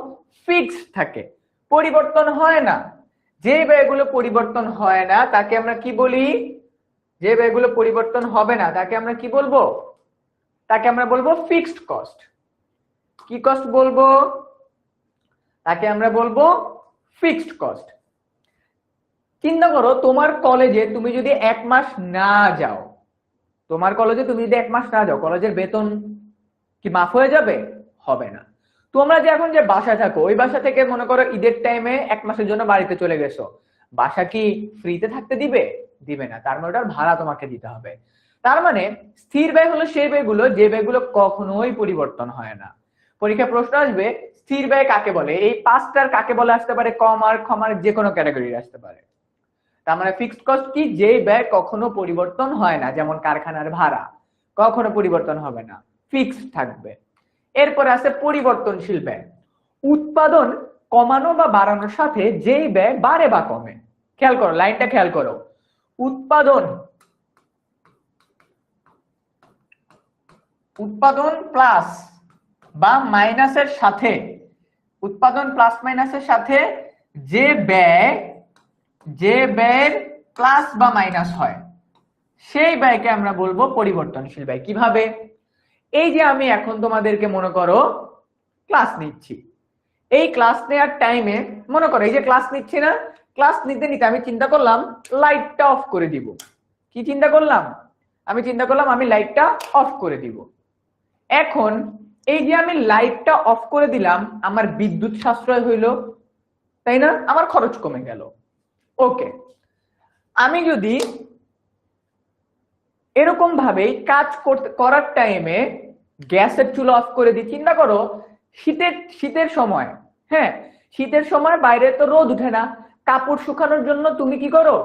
ফিক্সড থাকে, পরিবর্তন হয় না, যে ব্যয়গুলো পরিবর্তন হয় না তাকে আমরা কি বলি? যে ব্যয়গুলো পরিবর্তন হবে না তাকে আমরা কি বলবো? তাকে আমরা বলবো ফিক্সড কস্ট। কি কস্ট বলবো? তাকে আমরা বলবো ফিক্সড কস্ট। চিন্তা করো তোমার কলেজে তুমি যদি 1 মাস না যাও, তোমার কলেজে তুমি যদি 1 মাস না যাও, কলেজের বেতন কি মাফ হয়ে যাবে? হবে না। তোমরা যে এখন যে বাসা থাকো, ওই বাসা থেকে মনে করো ঈদের টাইমে 1 মাসের জন্য বাড়িতে চলে গেছো, বাসা কি ফ্রিতে থাকতে দিবে? দিবে না। তার মানে ওটার ভাড়া তোমাকে দিতে হবে। তার মানে স্থির ব্যয় হলো সেই ব্যয়গুলো যে ব্যয়গুলো কখনোই পরিবর্তন হয় না। পরীক্ষা প্রশ্ন আসবে স্থির ব্যয় কাকে বলে, এই 5টার কাকে বলে আসতে পারে, কম আর ক্ষমার যে কোনো ক্যাটাগরির আসতে পারে। তার মানে ফিক্সড কস্ট কি? যে ব্যয় কখনো পরিবর্তন হয় না, যেমন কারখানার ভাড়া কখনো পরিবর্তন হবে না, ফিক্সড থাকবে। এরপরে আছে পরিবর্তনশীল ব্যয়। উৎপাদন কমানো বা বাড়ানোর সাথে যেই ব্যয় বাড়ে বা কমে। খেয়াল করো, লাইনটা খেয়াল করো। উৎপাদন প্লাস বা মাইনাসের সাথে, উৎপাদন প্লাস মাইনাসের সাথে যে ব্যয়ের প্লাস বা মাইনাস হয়, সেই ব্যয়কে আমরা বলবো পরিবর্তনশীল ব্যয়। কিভাবে? এই যে আমি এখন তোমাদেরকে মনে করো ক্লাস নিচ্ছি, এই ক্লাস নেওয়ার টাইমে মনে করো এই যে ক্লাস নিচ্ছি না, ক্লাস নিতে নিতে আমি চিন্তা করলাম লাইটটা অফ করে দিব। কি চিন্তা করলাম? আমি চিন্তা করলাম আমি লাইটটা অফ করে দিব। এখন এই যে আমি লাইটটা অফ করে দিলাম, আমার বিদ্যুৎ সাশ্রয় হইল, তাই না? আমার খরচ কমে গেল। ওকে, আমি যদি এরকম ভাবে কাজ করার টাইমে গ্যাসের চুলা অফ করে দিই, চিন্তা করো শীতের সময়, হ্যাঁ শীতের সময় বাইরে তো রোদ উঠে না, কাপড় শুকানোর জন্য তুমি কি করো?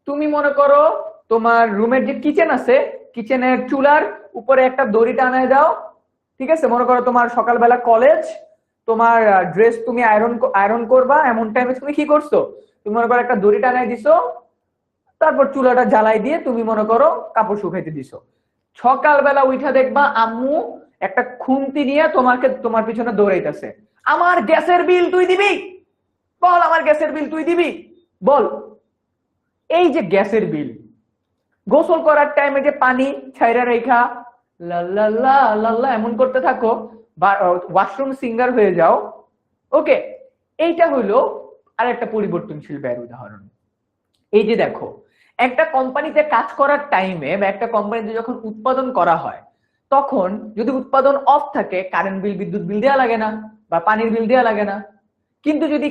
তুমি মনে করো তোমার রুমের যে কিচেন আছে, কিচেনের চুলার উপরে একটা দড়ি টানায় দাও, ঠিক আছে, মনে করো তোমার সকালবেলা কলেজ, তোমার ড্রেস তুমি আয়রন করবা, এমন টাইমে তুমি কি করছো, তুমি মনে করো একটা দড়ি টানাই দিছো, তারপর চুলাটা জ্বালাই দিয়ে তুমি মনে করো কাপড় শুকাইতে দিছো। সকালবেলা উঠা দেখবা আম্মু একটা খুন্তি নিয়ে তোমার পিছনে দৌড়াইতেছে, আমার গ্যাসের বিল তুই দিবি, বল আমার গ্যাসের বিল তুই দিবি, বল। এই যে গ্যাসের বিল, গোসল করার টাইমে যে পানি ছাইরা রেখা লাল্লাল্লাহ লাল্লাহ এমন করতে থাকো, বা ওয়াশরুম সিঙ্গার হয়ে যাও, ওকে, এইটা হলো আরেকটা পরিবর্তনশীল ব্যয়ের উদাহরণ। এই যে দেখো, একটা কোম্পানিতে কাজ করার টাইমে বা একটা কোম্পানিতে যখন উৎপাদন করা হয়, তখন যদি উৎপাদন অফ থাকে, কারেন্ট বিল, বিদ্যুৎ বিল দেওয়া লাগে না, বা পানির বিল দেওয়া লাগে না। কিন্তু যদি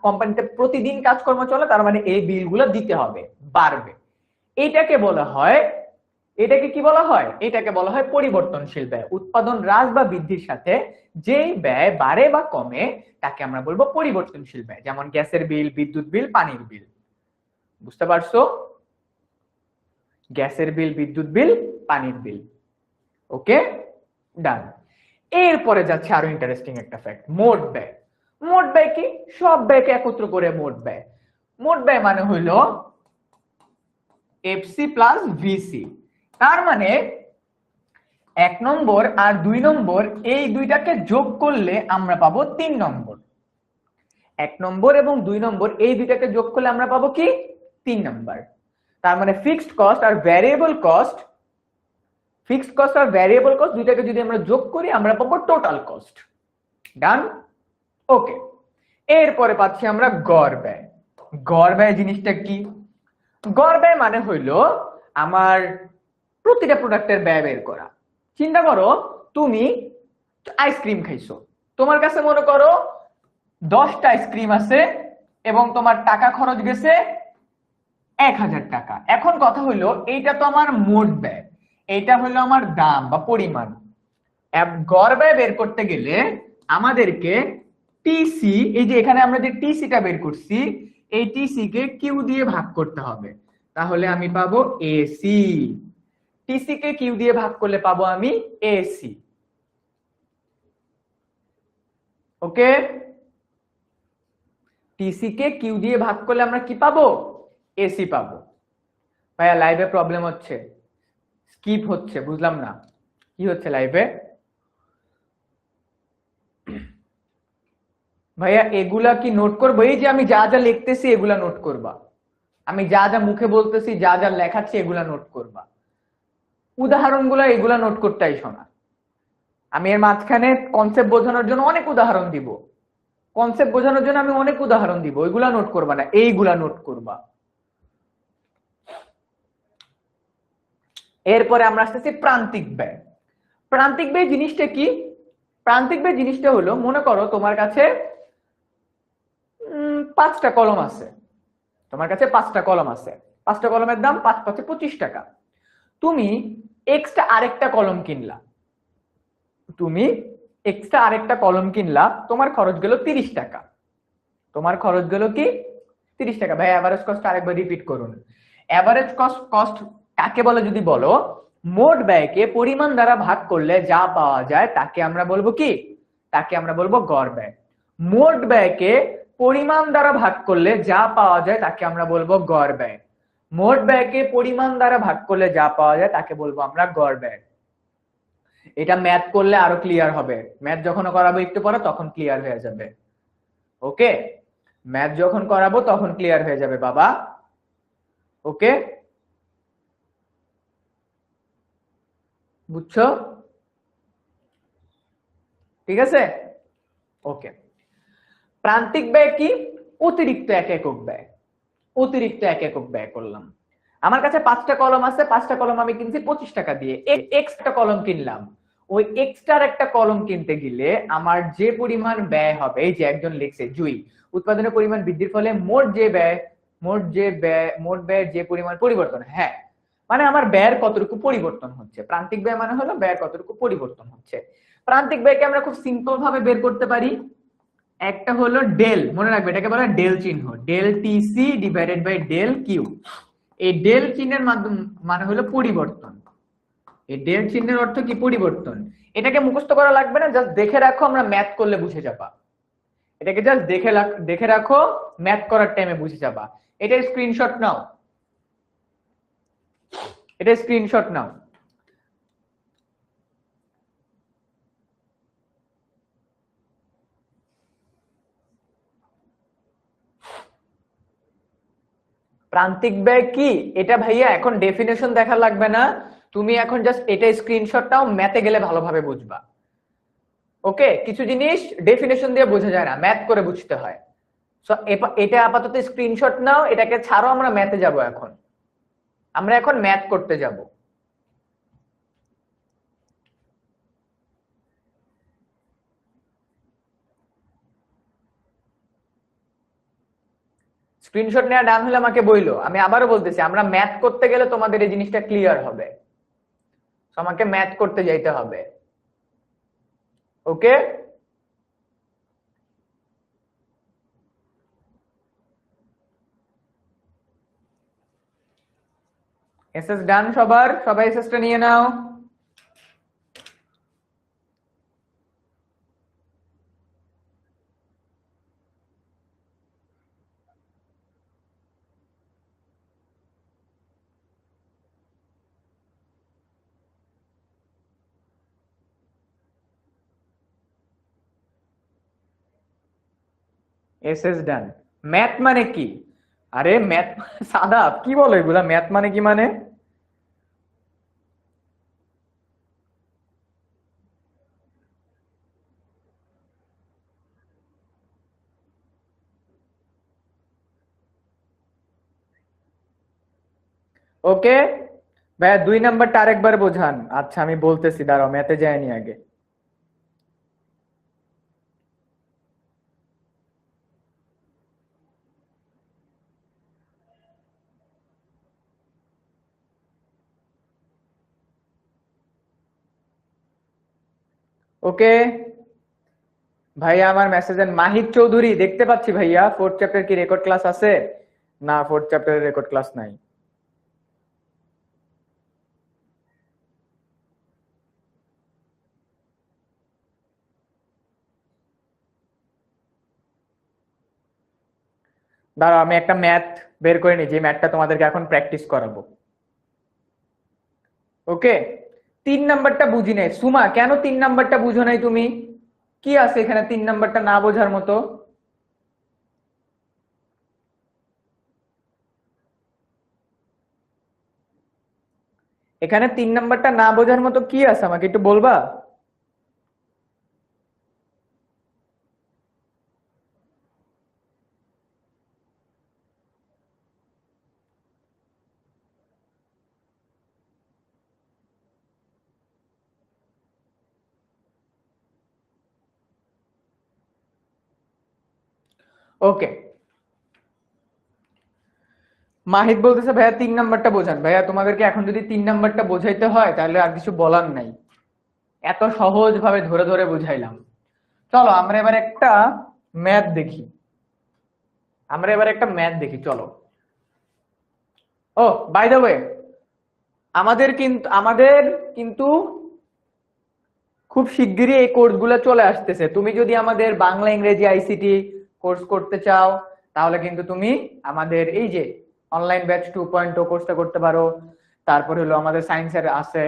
কোম্পানিতে প্রতিদিন কাজকর্ম চলে, তার মানে এই বিলগুলো দিতে হবে, বাড়বে। এইটাকে বলা হয়, এটাকে কি বলা হয়, এটাকে বলা হয় পরিবর্তনশীল ব্যয়। উৎপাদন হ্রাস বা বৃদ্ধির সাথে যেই ব্যয় বাড়ে বা কমে তাকে আমরা বলবো পরিবর্তনশীল ব্যয়, যেমন গ্যাসের বিল, বিদ্যুৎ বিল, পানির বিল। বুঝতে পারছো? গ্যাসের বিল, বিদ্যুৎ বিল, পানির বিল। ওকে, ডান। এরপরে যাচ্ছে আরো ইন্টারেস্টিং একটা ফ্যাক্ট, মোট ব্যয়। মোট ব্যয় কি? সব ব্যয়কে একত্র করে মোট ব্যয়। মোট ব্যয় মানে হইল এফসি প্লাস ভিসি। তার মানে 1 নম্বর আর 2 নম্বর এই দুইটাকে যোগ করলে আমরা পাবো 3 নম্বর। 1 নম্বর এবং 2 নম্বর এই দুইটাকে যোগ করলে আমরা পাবো কি? 3 নম্বর। তার মানে ফিক্সড কস্ট আর ভ্যারিয়েবল কস্ট, ফিক্সড কস্ট আর ভ্যারিয়েবল কস্ট দুইটাকে যদি আমরা যোগ করি আমরা পাবো টোটাল কস্ট। ডান? ওকে। এরপরে পাচ্ছি আমরা গড় ব্যয়। গড় ব্যয় জিনিসটা কি? গড় ব্যয় মানে হইল আমার প্রতিটা প্রোডাক্টের ব্যয় বের করা। চিন্তা করো, তুমি আইসক্রিম খাইছো, তোমার কাছে মনে করো 10টা আইসক্রিম আছে এবং তোমার টাকা খরচ গেছে 1000 টাকা। এখন কথা হইলো, এইটা তো আমার মোট ব্যয়, এইটা হলো আমার দাম বা পরিমাণ। গড় ব্যয় বের করতে গেলে আমাদেরকে টিসি, এই যে এখানে আমরা যে টিসিটা বের করছি, এই টিসি কে কিউ দিয়ে ভাগ করতে হবে, তাহলে আমি পাবো এসি। টিসি কে কিউ দিয়ে ভাগ করলে পাবো আমি এসি। ওকে, টিসি কে কিউ দিয়ে ভাগ করলে আমরা কি পাবো? এসি পাবো। ভাইয়া লাইভে প্রবলেম হচ্ছে, স্কিপ হচ্ছে, বুঝলাম না কি হচ্ছে লাইভে। ভাইয়া এগুলা কি নোট করবো? এই যে আমি যা যা লিখতেছি এগুলা নোট করবা, আমি যা যা মুখে বলতেছি, যা যা লেখাচ্ছি এগুলা নোট করবা, উদাহরণগুলো এগুলা নোট করতে আইসো না। আমি এর মাঝখানে কনসেপ্ট বোঝানোর জন্য অনেক উদাহরণ দিব, কনসেপ্ট বোঝানোর জন্য আমি অনেক উদাহরণ দিব, ওইগুলা নোট করবা না, এইগুলা নোট করবা। এরপরে আমরা আসতেছি প্রান্তিক ব্যয়। প্রান্তিক ব্যয় জিনিসটা কি? প্রান্তিক ব্যয় জিনিসটা হলো, মনে করো তোমার কাছে 5টা কলম আছে, তোমার কাছে 5টা কলম আছে, 5টা কলমের দাম 5 × 25 টাকা। তুমি এক্সট্রা আরেকটা কলম কিনলা, তুমি এক্সট্রা আরেকটা কলম কিনলা, তোমার খরচ গেল 30 টাকা। তোমার খরচ গেল কি? 30 টাকা। ভাই এভারেজ কস্ট আরেকবার রিপিট করুন। এভারেজ কস্ট কাকে বলে যদি বলো, মোট ব্যয়কে পরিমাণ দ্বারা ভাগ করলে যা পাওয়া যায় তাকে আমরা বলবো কি? তাকে আমরা বলবো গড় ব্যয়। মোট ব্যয়কে পরিমাণ দ্বারা ভাগ করলে যা পাওয়া যায় তাকে আমরা বলবো গড় ব্যয়। মোট ব্যয়কে পরিমাণ দ্বারা ভাগ করলে যা পাওয়া যায় তাকে বলবো আমরা গড় ব্যয়। এটা ম্যাথ করলে আরো ক্লিয়ার হবে, ম্যাথ যখন করাবো একটু পরে তখন ক্লিয়ার হয়ে যাবে। ওকে, ম্যাথ যখন করাবো তখন ক্লিয়ার হয়ে যাবে বাবা। ওকে, বুঝছো? ঠিক আছে, ওকে। প্রান্তিক ব্যয় কি? অতিরিক্ত এক একক ব্যয়। অতিরিক্ত এক একক ব্যয় করলাম। আমার কাছে 5টা কলম আছে, 5টা কলম আমি কিনছি 25 টাকা দিয়ে, এক্সট্রা কলম কিনলাম। ওই এক্সট্রা একটা কলম কিনতে গেলে আমার যে পরিমাণ ব্যয় হবে, এই যে একজন লিখছে জুই, উৎপাদনের পরিমাণ বৃদ্ধির ফলে মোট ব্যয়ের যে পরিমাণ পরিবর্তন, হ্যাঁ, মানে আমার ব্যয়ের কতটুকু পরিবর্তন হচ্ছে। প্রান্তিক ব্যয় মানে হলো ব্যয়ের কতটুকু পরিবর্তন হচ্ছে। প্রান্তিক ব্যয়কে আমরা খুব সিম্পল ভাবে বের করতে পারি। একটা হলো ডেল, মনে রাখবে এটাকে বলা হয় ডেল চিহ্ন, del TC divided by del Q. এই ডেল চিহ্নের মাধ্যম মানে হলো পরিবর্তন। এই ডেল চিহ্নের অর্থ কি? পরিবর্তন। এটাকে মুখস্থ করা লাগবে না, জাস্ট দেখে রাখো, আমরা ম্যাথ করলে বুঝে যাবা। এটাকে জাস্ট দেখে রাখো, ম্যাথ করার টাইমে বুঝে যাবা। এটা স্ক্রিনশট নাও, এটা স্ক্রিনশট নাও। প্রান্তিক ব্যয় কি এটা ভাইয়া এখন ডেফিনেশন দেখা লাগবে না, তুমি এখন জাস্ট এটা স্ক্রিনশট নাও, ম্যাথে গেলে ভালোভাবে বুঝবা। ওকে, কিছু জিনিস ডেফিনেশন দিয়ে বোঝা যায় না, ম্যাথ করে বুঝতে হয়। সো এটা আপাতত স্ক্রিনশট নাও, এটাকে ছাড়ো, আমরা ম্যাথে যাব। এখন আমরা এখন ম্যাথ করতে যাব। স্ক্রিনশট নেওয়া ডান হলে আমাকে বইলো। আমি আবারও বলতেছি, আমরা ম্যাথ করতে গেলে তোমাদের এই জিনিসটা ক্লিয়ার হবে। তো আমাকে ম্যাথ করতে যাইতে হবে। ওকে, এসএস ডান সবার? সবাই এসএসটা নিয়ে নাও। এসএস ডান। ম্যাথ মানে কি? আরে ম্যাথ সাদা কি বলো এগুলা? ম্যাথ মানে কি মানে? ওকে ভাইয়া, 2 নাম্বারটা আরেকবার বোঝান। আচ্ছা আমি বলতেছি, দাঁড়াও, ম্যাথে যায়নি আগে। ওকে ভাইয়া, আমার মেসেজের মাহিদ চৌধুরী দেখতে পাচ্ছি। ভাইয়া 4th চ্যাপ্টার কি রেকর্ড ক্লাস আছে? না, 4th চ্যাপ্টারের রেকর্ড ক্লাস নাই। দাঁড়াও, আমি একটা ম্যাথ বের করে নিই, যে ম্যাথটা তোমাদেরকে এখন প্র্যাকটিস করাবো। ওকে, 3 নাম্বারটা বুঝি নাই। সুমা, কেন 3 নাম্বারটা বুঝো নাই তুমি? কি আছে এখানে 3 নাম্বারটা না বোঝার মতো? এখানে 3 নাম্বারটা না বোঝার মতো কি আছে, আমাকে একটু বলবা? ওকে, মাহিদ বলতেছে ভাইয়া 3 নাম্বারটা বোঝান। ভাইয়া তোমাদেরকে এখন যদি 3 নাম্বারটা বোঝাইতে হয় তাহলে আর কিছু বলার নাই, এত সহজ ভাবে ধরে ধরে বুঝাইলাম। চলো আমরা এবার একটা ম্যাথ দেখি। চলো। ও বাই দ্য ওয়ে, আমাদের কিন্তু খুব শিগগিরই এই কোর্সগুলো চলে আসতেছে। তুমি যদি আমাদের বাংলা ইংরেজি আইসিটি কোর্স করতে চাও, তাহলে কিন্তু তুমি আমাদের এই যে অনলাইন ব্যাচ 2.0 কোর্সটা করতে পারো। তারপরে হলো আমাদের সায়েন্সের আছে।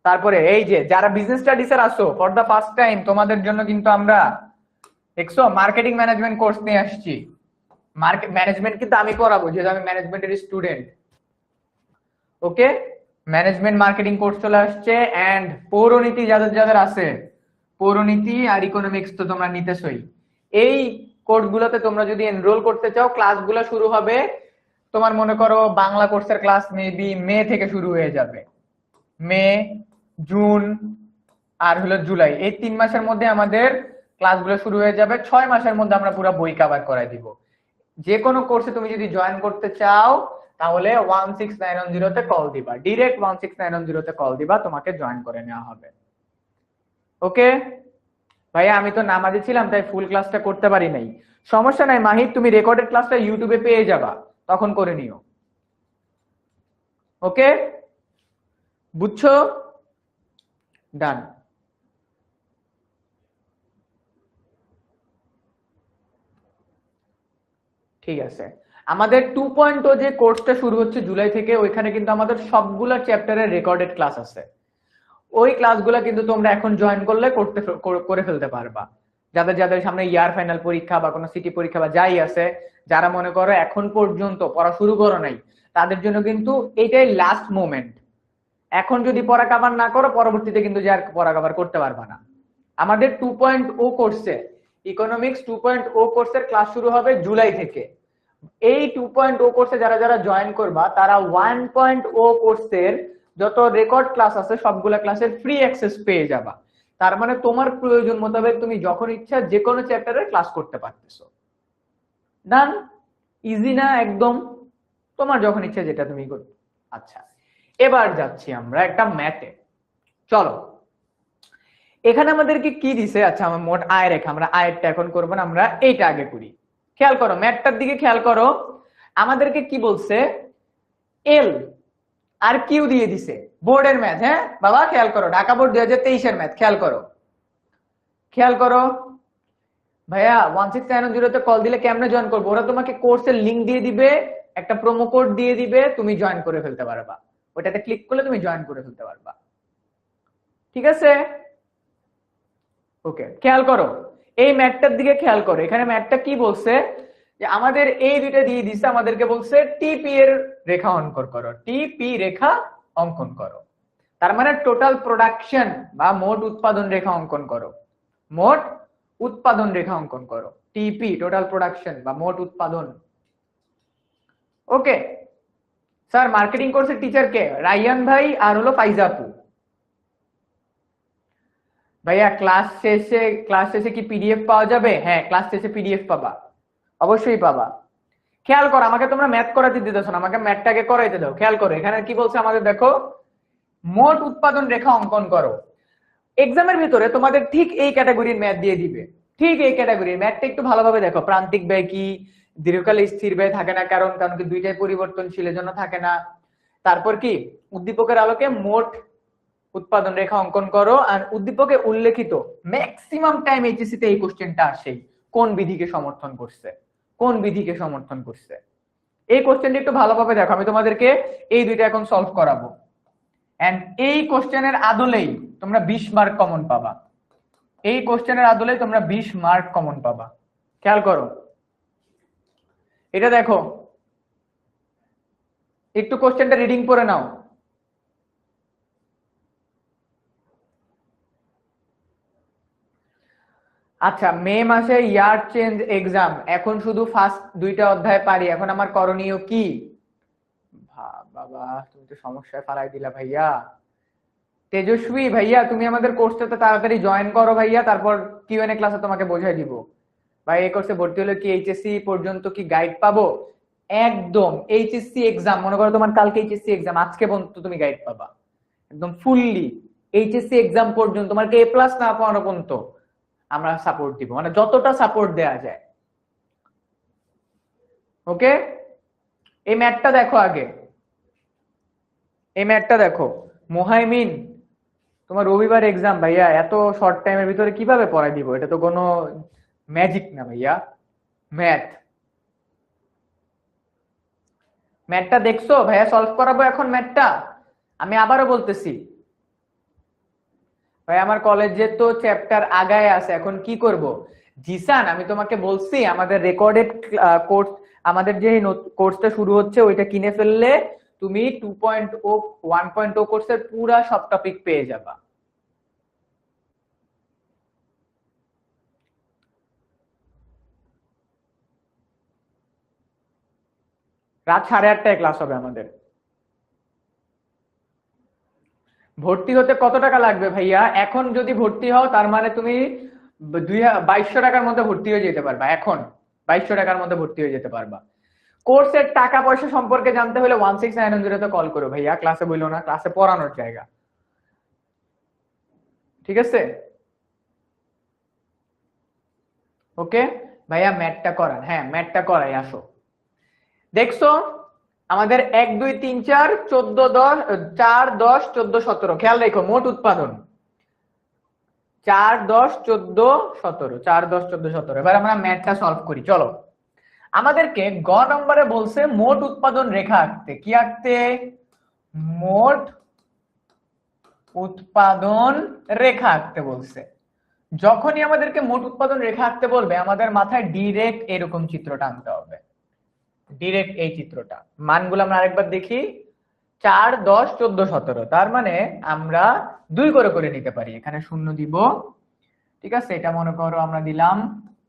তারপরে এই যে যারা বিজনেস স্টাডিজের আসো ফর দা ফার্স্ট টাইম, তোমাদের জন্য কিন্তু আমরা দেখছো মার্কেটিং ম্যানেজমেন্ট কোর্স নিয়ে আসছি। মার্কেট ম্যানেজমেন্ট কিন্তু আমি পড়াবো, যেহেতু আমি ম্যানেজমেন্টের স্টুডেন্ট। ওকে, ম্যানেজমেন্ট মার্কেটিং কোর্স চলে আসছে। এন্ড পৌরনীতি যাদের যাদের আছে, পৌরনীতি আর ইকোনমিক্স তো তোমরা নিতেছই। এই কোর্সগুলোতে তোমরা যদি এনরোল করতে চাও, ক্লাসগুলো শুরু হবে, তোমার মনে করো বাংলা কোর্সের ক্লাস মেবি মে থেকে শুরু হয়ে যাবে। মে, জুন আর হলো জুলাই, এই 3 মাসের মধ্যে আমাদের ক্লাসগুলো শুরু হয়ে যাবে। 6 মাসের মধ্যে আমরা পুরো বই কভার করাই দিব। যে কোনো কোর্সে তুমি যদি জয়েন করতে চাও, তাহলে 16910 তে কল দিবা, ডিরেক্ট 16910 তে কল দিবা, তোমাকে জয়েন করে নেওয়া হবে। ওকে ভাইয়া, আমি তো নামাজে ছিলাম তাই ফুল ক্লাসটা করতে পারি নাই। সমস্যা নাই মাহিদ, তুমি রেকর্ডেড ক্লাসটা ইউটিউবে পেয়ে যাবা, তখন করে নিও। ওকে, বুঝছো? ডান। ঠিক আছে, আমাদের 2.0 যে কোর্সটা শুরু হচ্ছে জুলাই থেকে, ওইখানে কিন্তু আমাদের সবগুলা চ্যাপ্টারের রেকর্ডেড ক্লাস আছে। ওই ক্লাসগুলো কিন্তু তোমরা এখন জয়েন করলে করে ফেলতে পারবা। যাদের যাদের সামনে ইয়ার ফাইনাল পরীক্ষা বা কোনো সিটি পরীক্ষা বা যাই আছে, যারা মনে করো এখন পর্যন্ত পড়া শুরু করো নাই, তাদের জন্য কিন্তু এটাই লাস্ট মোমেন্ট। এখন যদি পড়া কভার না করো, পরবর্তীতে কিন্তু যে আর পড়া কভার করতে পারবা না। আমাদের 2.0 কোর্সে, ইকোনমিক্স 2.0 কোর্সের ক্লাস শুরু হবে জুলাই থেকে। এই 2.0 কোর্সে যারা যারা জয়েন করবা, তারা 1.0 কোর্সের যত রেকর্ড ক্লাস আছে সবগুলা ক্লাসের ফ্রি অ্যাক্সেস পেয়ে যাবা। তার মানে তোমার প্রয়োজন মোতাবেক তুমি যখন ইচ্ছা যে কোনো চ্যাপ্টারে ক্লাস করতে পারতেছো। ডান, ইজি না একদম? তোমার যখন ইচ্ছা যেটা তুমি করো। আচ্ছা, এবার যাচ্ছি আমরা একটা ম্যাথে। চলো, এখানে আমাদেরকে কি দিছে? আচ্ছা, আমার মোট আয় রেখা, আমরা আয়েরটা এখন করবো না, আমরা এইটা আগে করি। খেয়াল করো, ম্যাথটার দিকে খেয়াল করো। আমাদেরকে কি বলছে? এল আর কিউ দিয়ে দিছে, বোর্ডের ম্যাথ। হ্যাঁ বাবা, খেয়াল করো, ঢাকা বোর্ড 2023 এর ম্যাথ। খেয়াল করো, খেয়াল করো। ভাইয়া 1690 তে কল দিলে কেমনে জয়েন করবো? ওরা তোমাকে কোর্সের লিংক দিয়ে দিবে, একটা প্রোমো কোড দিয়ে দিবে, তুমি জয়েন করে ফেলতে পারবা। ওটাতে ক্লিক করলে তুমি জয়েন করে ফেলতে পারবা। ঠিক আছে? ওকে, খেয়াল করো, এই ম্যাথটার দিকে খেয়াল করো। এখানে ম্যাথটা কি বলছে? যে আমাদের এই দুইটা দিয়ে দিছে, আমাদেরকে বলছে টিপি এর রেখা অঙ্কন করো, টিপি রেখা অঙ্কন করো। তার মানে টোটাল প্রোডাকশন বা মোট উৎপাদন রেখা অঙ্কন করো, মোট উৎপাদন রেখা অঙ্কন করো। টিপি টোটাল প্রোডাকশন বা মোট উৎপাদন। ওকে স্যার, মার্কেটিং কোর্সের টিচার কে? রাইয়ান ভাই আর হলো ফাইজা আপু। ভাইয়া ক্লাস শেষে কি পিডিএফ পাওয়া যাবে? হ্যাঁ, ক্লাস শেষে পিডিএফ পাবা, অবশ্যই পাবা। খেয়াল করো, আমাকে তোমরা ম্যাথ করাতে দিতেছ না, আমাকে ম্যাথটাকে করাইতে দাও। খেয়াল করো, এখানে কি বলছে আমাদের, দেখো, মোট উৎপাদন রেখা অঙ্কন করো। এক্সামের ভিতরে তোমাদের ঠিক এই ক্যাটাগরির ম্যাথ দিয়ে দিবে, ঠিক এই ক্যাটাগরির ম্যাথটা একটু ভালোভাবে দেখো। প্রান্তিক ব্যয় কি? দীর্ঘকালে স্থির ব্যয় থাকে না, কারণ কি দুইটাই পরিবর্তনশীল, জন্য থাকে না। তারপর কি? উদ্দীপকের আলোকে মোট উৎপাদন রেখা অঙ্কন করো। আর উদ্দীপকে উল্লেখিত ম্যাক্সিমাম টাইম এইচএসসি তে এই কোশ্চেনটা আসেই, কোন বিধিকে সমর্থন করছে, কোন বিধিকে সমর্থন করছে। এই কোশ্চেনটা একটু ভালোভাবে দেখো, আমি তোমাদেরকে এই দুইটা এখন সলভ করাবো। এন্ড এই কোশ্চেনের আদলেই তোমরা 20 মার্ক কমন পাবা। এই কোশ্চেনের আদলেই তোমরা 20 মার্ক কমন পাবা। খেয়াল করো, এটা দেখো, একটু কোশ্চেনটা রিডিং করে নাও। আচ্ছা, মে মাসে ইয়ার চেঞ্জ এক্সাম, এখন শুধু ফার্স্ট দুইটা অধ্যায় পারি, এখন আমার করণীয় কি? বাবা, তুমি তো সমস্যায় ফালাই দিলা ভাইয়া। তেজস্বী ভাইয়া, তুমি আমাদের কোর্সটাতে তাড়াতাড়ি জয়েন করো ভাইয়া, তারপর কিউএনএ ক্লাসে তোমাকে বোঝাই দিব। ভাই, এই কোর্সে ভর্তি হলে কি এইচএসসি পর্যন্ত কি গাইড পাবো? একদম, এইচএসসি এক্সাম, মনে করো তোমার কালকে এইচএসসি এক্সাম, আজকে পর্যন্ত তুমি গাইড পাবা একদম ফুললি। এইচএসসি এক্সাম পর্যন্ত তোমার কে প্লাস না পাওয়ানো পর্যন্ত আমরা সাপোর্ট দিব, মানে যতটা সাপোর্ট দেওয়া যায়। ওকে, এই ম্যাথটা দেখো আগে, এই ম্যাথটা দেখো। মোহাইমিন, তোমার রবিবার এক্সাম ভাইয়া, এত শর্ট টাইমের ভিতরে কিভাবে পড়াই দিব? এটা তো কোনো ম্যাজিক না ভাইয়া, ম্যাথ। ম্যাথটা দেখছো ভাইয়া? সলভ করাবো এখন ম্যাথটা। আমি আবারও বলতেছি ভাই, আমার কলেজে তো চ্যাপ্টার আগায় আছে, এখন কি করব? জিসান, আমি তোমাকে বলছি আমাদের রেকর্ডেড কোর্স, আমাদের যে কোর্সটা শুরু হচ্ছে ওইটা কিনে ফেললে তুমি 2.0 1.0 কোর্সের পুরা সব টপিক পেয়ে যাবা। রাত 8:30টায় ক্লাস হবে আমাদের। ভর্তি হতে কত টাকা লাগবে ভাইয়া? এখন যদি ভর্তি হও তার মানে তুমি 2200 টাকার মধ্যে ভর্তি হয়ে যেতে পারবা। এখন 2200 টাকার মধ্যে ভর্তি হয়ে যেতে পারবা। কোর্সের টাকা পয়সা সম্পর্কে জানতে হলে 1690 তে কল করো ভাইয়া, ক্লাসে বইলো না, ক্লাসে পড়ানোর জায়গা। ঠিক আছে? ওকে ভাইয়া, ম্যাথটা করান। হ্যাঁ, ম্যাথটা করাই, আসো। দেখছো আমাদের 1 2 3 4 14 10 4 10 14 17, খেয়াল রেখো মোট উৎপাদন। 4 10 14 17, 4 10 14 17। এবার আমরা ম্যাথটা সলভ করি, চলো। আমাদেরকে গ নম্বরে বলছে মোট উৎপাদন রেখা আঁকতে। কি আঁকতে? মোট উৎপাদন রেখা আঁকতে বলছে। যখনই আমাদেরকে মোট উৎপাদন রেখা আঁকতে বলবে, আমাদের মাথায় ডিরেক্ট এরকম চিত্রটা আনতে হবে, ডিরেক্ট এই চিত্রটা। মানগুলো আমরা আরেকবার দেখি, 4 10 14 17। তার মানে আমরা 2 করে করে নিতে পারি, এখানে শূন্য দিব, ঠিক আছে। এটা মনে করো আমরা দিলাম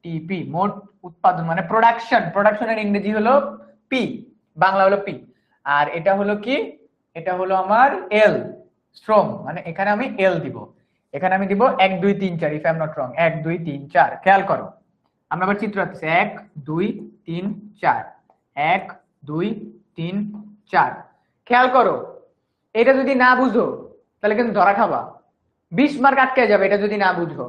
টিপি, মোট উৎপাদন মানে প্রোডাকশন। প্রোডাকশনের ইংরেজি হলো পি, বাংলা হলো পি। আর এটা হলো কি? এটা হলো আমার এল, শ্রম, মানে এখানে আমি এল দিব। এখানে আমি দিব 1 2 3 4, if I am not wrong, 1 2 3 4। খেয়াল করো, আমরা আবার চিত্র আঁকতেছি, 1 2 3 4, 1 2 3 4। খেয়াল করো, এটা যদি না বুঝো তাহলে কিন্তু ধরা খাবা, 20 মার্ক আটকে যাবে এটা যদি না বুঝো।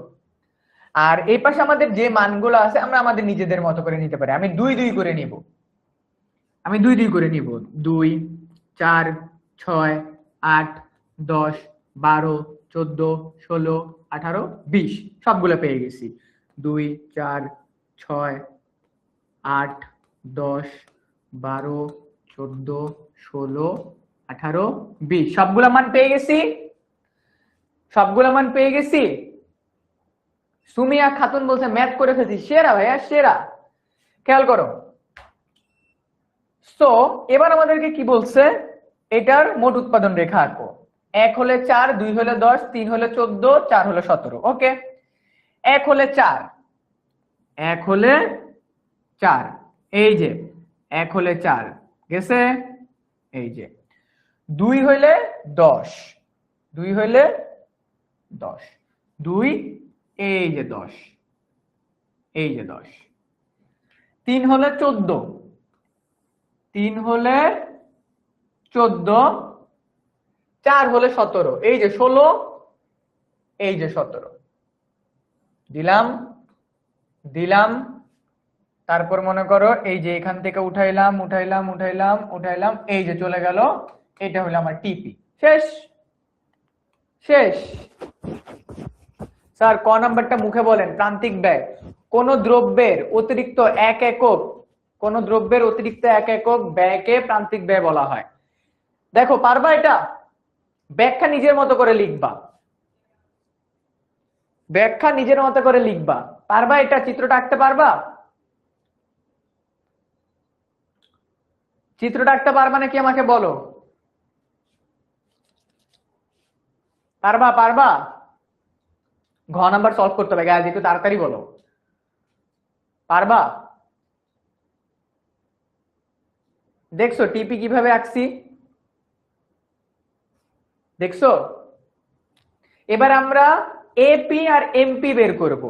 আর এই পাশে আমাদের যে মানগুলো আছে আমরা আমাদের নিজেদের মতো করে নিতে পারি। আমি 2 2 করে নিব, আমি 2 2 করে নিব। 2 4 6 8 10 12 14 16 18 20, সবগুলো পেয়ে গেছি। 2 4 6 8 10 12 14 16 18 20, সবগুলা মান পেয়ে গেছি, সবগুলা মান পেয়ে গেছি। সুমিয়া খাতুন বলছে ম্যাথ করে ফেলছি, সেরা ভাইয়া সেরা। খেয়াল করো, তো এবার আমাদেরকে কি বলছে, এটার মোট উৎপাদন রেখা আঁকো। 1 হলে 4, 2 হলে 10, 3 হলে 14, 4 হলে 17। ওকে, 1 হলে 4, 1 হলে 4, এই যে 1 হলে 4 গেছে, এই যে 2 হইলে 10, 2 হইলে 10, 2 এই যে 10, এই যে 10। 3 হলে 14, 3 হলে 14, 4 হলে 17, এই যে 16, এই যে 17 দিলাম, দিলাম। তারপর মনে করো এই যে এখান থেকে উঠাইলাম, উঠাইলাম, উঠাইলাম, উঠাইলাম, এই যে চলে গেল, এটা হলো আমার টিপি। শেষ, শেষ। স্যার ক নাম্বারটা মুখে বলেন। প্রান্তিক ব্যয়, কোন দ্রব্যের অতিরিক্ত 1 একক, কোন দ্রব্যের অতিরিক্ত 1 একক ব্যয়কে প্রান্তিক ব্যয় বলা হয়। দেখো পারবা এটা? ব্যাখ্যা নিজের মতো করে লিখবা, ব্যাখ্যা নিজের মতো করে লিখবা। পারবা এটা? চিত্রটা আঁকতে পারবা? চিত্রটা আঁকতে পারবা নাকি আমাকে বলো? পারবা? পারবা? ঘ নাম্বার সলভ করতে হবে গাইজ, একটু তাড়াতাড়ি বলো। পারবা? দেখছো টিপি কিভাবে আঁকছি? দেখছো? এবার আমরা এপি আর এমপি বের করব,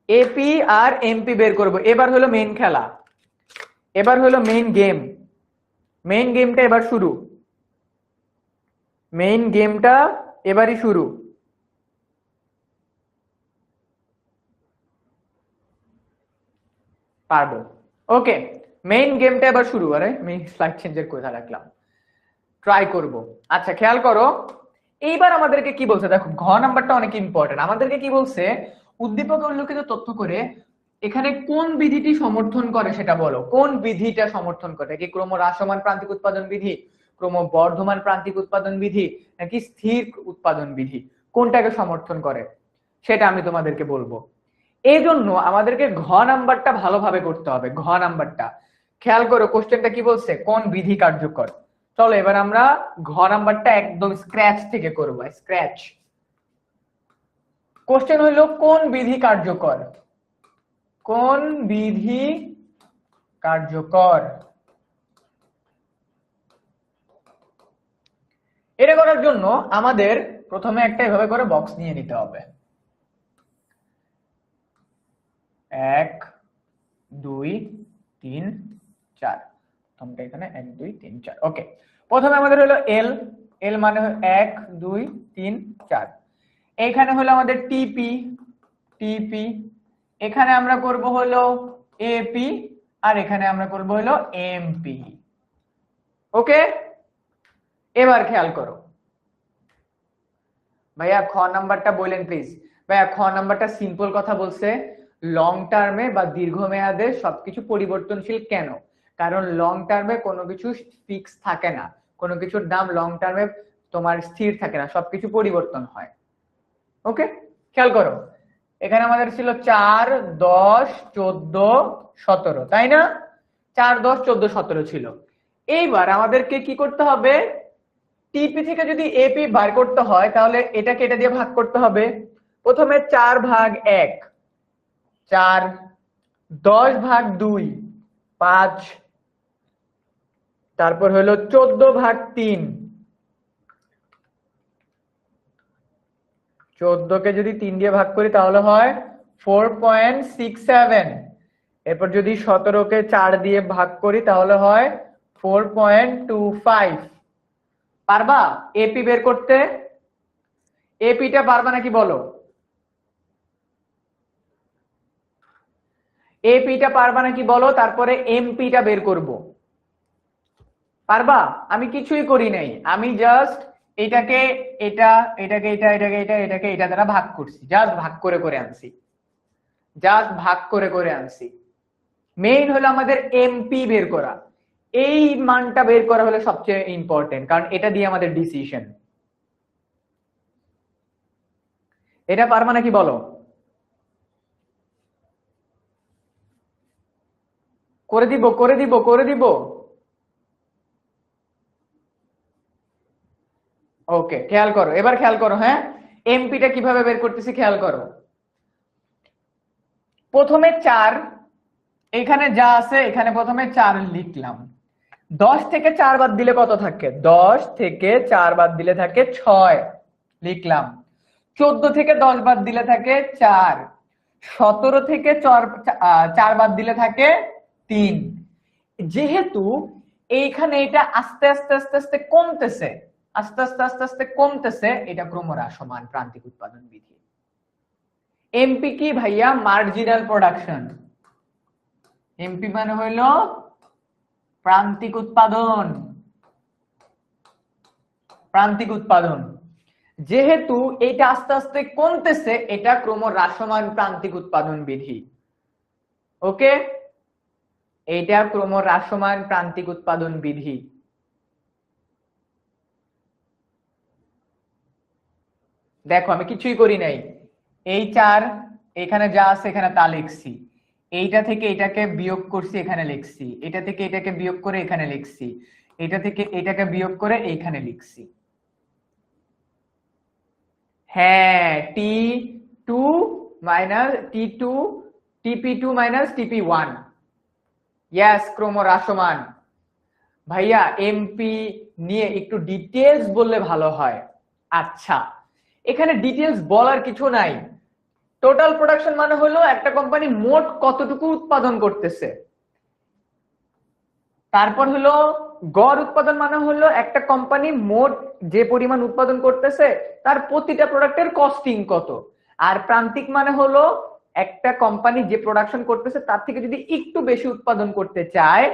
এপি আর এমপি বের করব। এবার হলো মেইন খেলা, এবার হলো মেইন গেম। মেইন গেমটা এবার শুরু, মেইন গেমটা এবারই শুরু। পারবো, ওকে। মেইন গেমটা এবার শুরু। আরে আমি স্লাইড চেঞ্জের কথা রাখলাম, ট্রাই করব। আচ্ছা খেয়াল করো, এইবার আমাদেরকে কি বলছে দেখো, ঘ নাম্বারটা অনেক ইম্পর্টেন্ট। আমাদেরকে কি বলছে, উদ্দীপকে উল্লেখিত তথ্য করে এখানে কোন বিধিটি সমর্থন করে সেটা বলো। কোন বিধিটা সমর্থন করে? কি ক্রমহ্রাসমান প্রান্তিক উৎপাদন বিধি, ক্রমবর্ধমান প্রান্তিক উৎপাদন বিধি, নাকি স্থির উৎপাদন বিধি? কোনটাকে সমর্থন করে সেটা আমি তোমাদেরকে বলবো। এই জন্য আমাদেরকে ঘ নাম্বারটা ভালোভাবে করতে হবে। ঘ নাম্বারটা খেয়াল করো, কোশ্চেনটা কি বলছে, কোন বিধি কার্যকর। চলো এবার আমরা ঘ নাম্বারটা একদম স্ক্র্যাচ থেকে করব, স্ক্র্যাচ। কোশ্চেন হইল কোন বিধি কার্যকর, কোন বিধি কার্যকর। এটা করার জন্য আমাদের প্রথমে একটা এভাবে করে বক্স নিয়ে নিতে হবে। 1 2 3 4, প্রথমটা এখানে 1 2 3 4। ওকে, প্রথমে আমাদের হলো এল, এল মানে 1 2 3 4। এখানে হলো আমাদের টিপি, টিপি। এখানে আমরা করব হলো এপি, আর এখানে আমরা করব হলো এমপি। ওকে, এবার খেয়াল করো ভাইয়া, খ নাম্বারটা বলেন প্লিজ। ভাইয়া খ নাম্বারটা সিম্পল কথা বলছে, লং টার্মে বা দীর্ঘমেয়াদে সবকিছু পরিবর্তনশীল কেন? কারণ লং টার্মে কোনো কিছু ফিক্স থাকে না, কোনো কিছুর দাম লং টার্মে তোমার স্থির থাকে না, সবকিছু পরিবর্তন হয়। ওকে, খেয়াল করো, এখানে আমাদের ছিল 4, 10, 14, 17, তাই না? 4, 10, 14, 17 ছিল। এইবার আমাদেরকে কি করতে হবে, টিপি থেকে যদি এপি বার করতে হয় তাহলে এটাকে এটা দিয়ে ভাগ করতে হবে। প্রথমে 4/1, 4, 10/2, 5, তারপর হলো 14/3, 14কে যদি 3 দিয়ে ভাগ করি তাহলে হয় 4.67, এরপর যদি 17কে 4 দিয়ে ভাগ করি তাহলে হয় 4.25। পারবা এপি বের করতে? এপিটা পারবা নাকি বলো? এপিটা পারবা নাকি বলো, তারপরে এমপিটা বের করব। পারবা? আমি কিছুই করি নাই, আমি জাস্ট এটাকে এটা, এটাকে এটা, এটাকে এটা, এটাকে এটা দ্বারা ভাগ করছি, জাস্ট ভাগ করে করে আনছি, জাস্ট ভাগ করে করে আনছি। মেইন হলো আমাদের এমপি বের করা, এই মানটা বের করা হলো সবচেয়ে ইম্পর্টেন্ট, কারণ এটা দিয়ে আমাদের ডিসিশন। এটা পারবা নাকি বলো? করে দিব, করে দিব, করে দিব। ওকে, খেয়াল করো, এবার খেয়াল করো, হ্যাঁ এমপিটা কিভাবে বের করতেছি খেয়াল করো। প্রথমে 4, এখানে যা আছে এখানে প্রথমে 4 লিখলাম, 10 থেকে 4 বাদ দিলে কত থাকে? 10 থেকে 4 বাদ দিলে থাকে 6, লিখলাম। 14 থেকে 10 বাদ দিলে থাকে 4, 17 থেকে 4 বাদ দিলে থাকে 3। যেহেতু এইখানে এটা আস্তে আস্তে আস্তে আস্তে কমতেছে, আস্তে আস্তে আস্তে আস্তে কমতেছে, এটা ক্রমহ্রাসমান প্রান্তিক উৎপাদন বিধি। এমপি কি ভাইয়া? Marginal production. এমপি মানে হইল প্রান্তিক উৎপাদন, প্রান্তিক উৎপাদন। যেহেতু এটা আস্তে আস্তে কমতেছে, এটা ক্রমহ্রাসমান প্রান্তিক উৎপাদন বিধি। ওকে, এটা ক্রমহ্রাসমান প্রান্তিক উৎপাদন বিধি। দেখো আমি কিছুই করি নাই, এই 4 এখানে যা আছে এখানে তা লিখছি, এইটা থেকে এটাকে বিয়োগ করছি এখানে লিখছি, এটা থেকে এটাকে বিয়োগ করে এখানে লিখছি, এটা থেকে এটাকে বিয়োগ করে এইখানে লিখছি। হ্যাঁ, T2 minus T2, TP2 minus TP1, yes, ক্রমহ্রাসমান। ভাইয়া এমপি নিয়ে একটু ডিটেলস বললে ভালো হয়। আচ্ছা, এখানে ডিটেলস বলার কিছু নাই, টোটাল প্রোডাকশন মানে হলো একটা কোম্পানি মোট কতটুকু উৎপাদন করতেছে। তারপর হলো গড় উৎপাদন মানে হলো একটা কোম্পানি মোট যে পরিমাণ উৎপাদন করতেছে তার প্রতিটা প্রোডাক্টের কস্টিং কত। আর প্রান্তিক মানে হলো একটা কোম্পানি যে প্রোডাকশন করতেছে তার থেকে যদি একটু বেশি উৎপাদন করতে চায়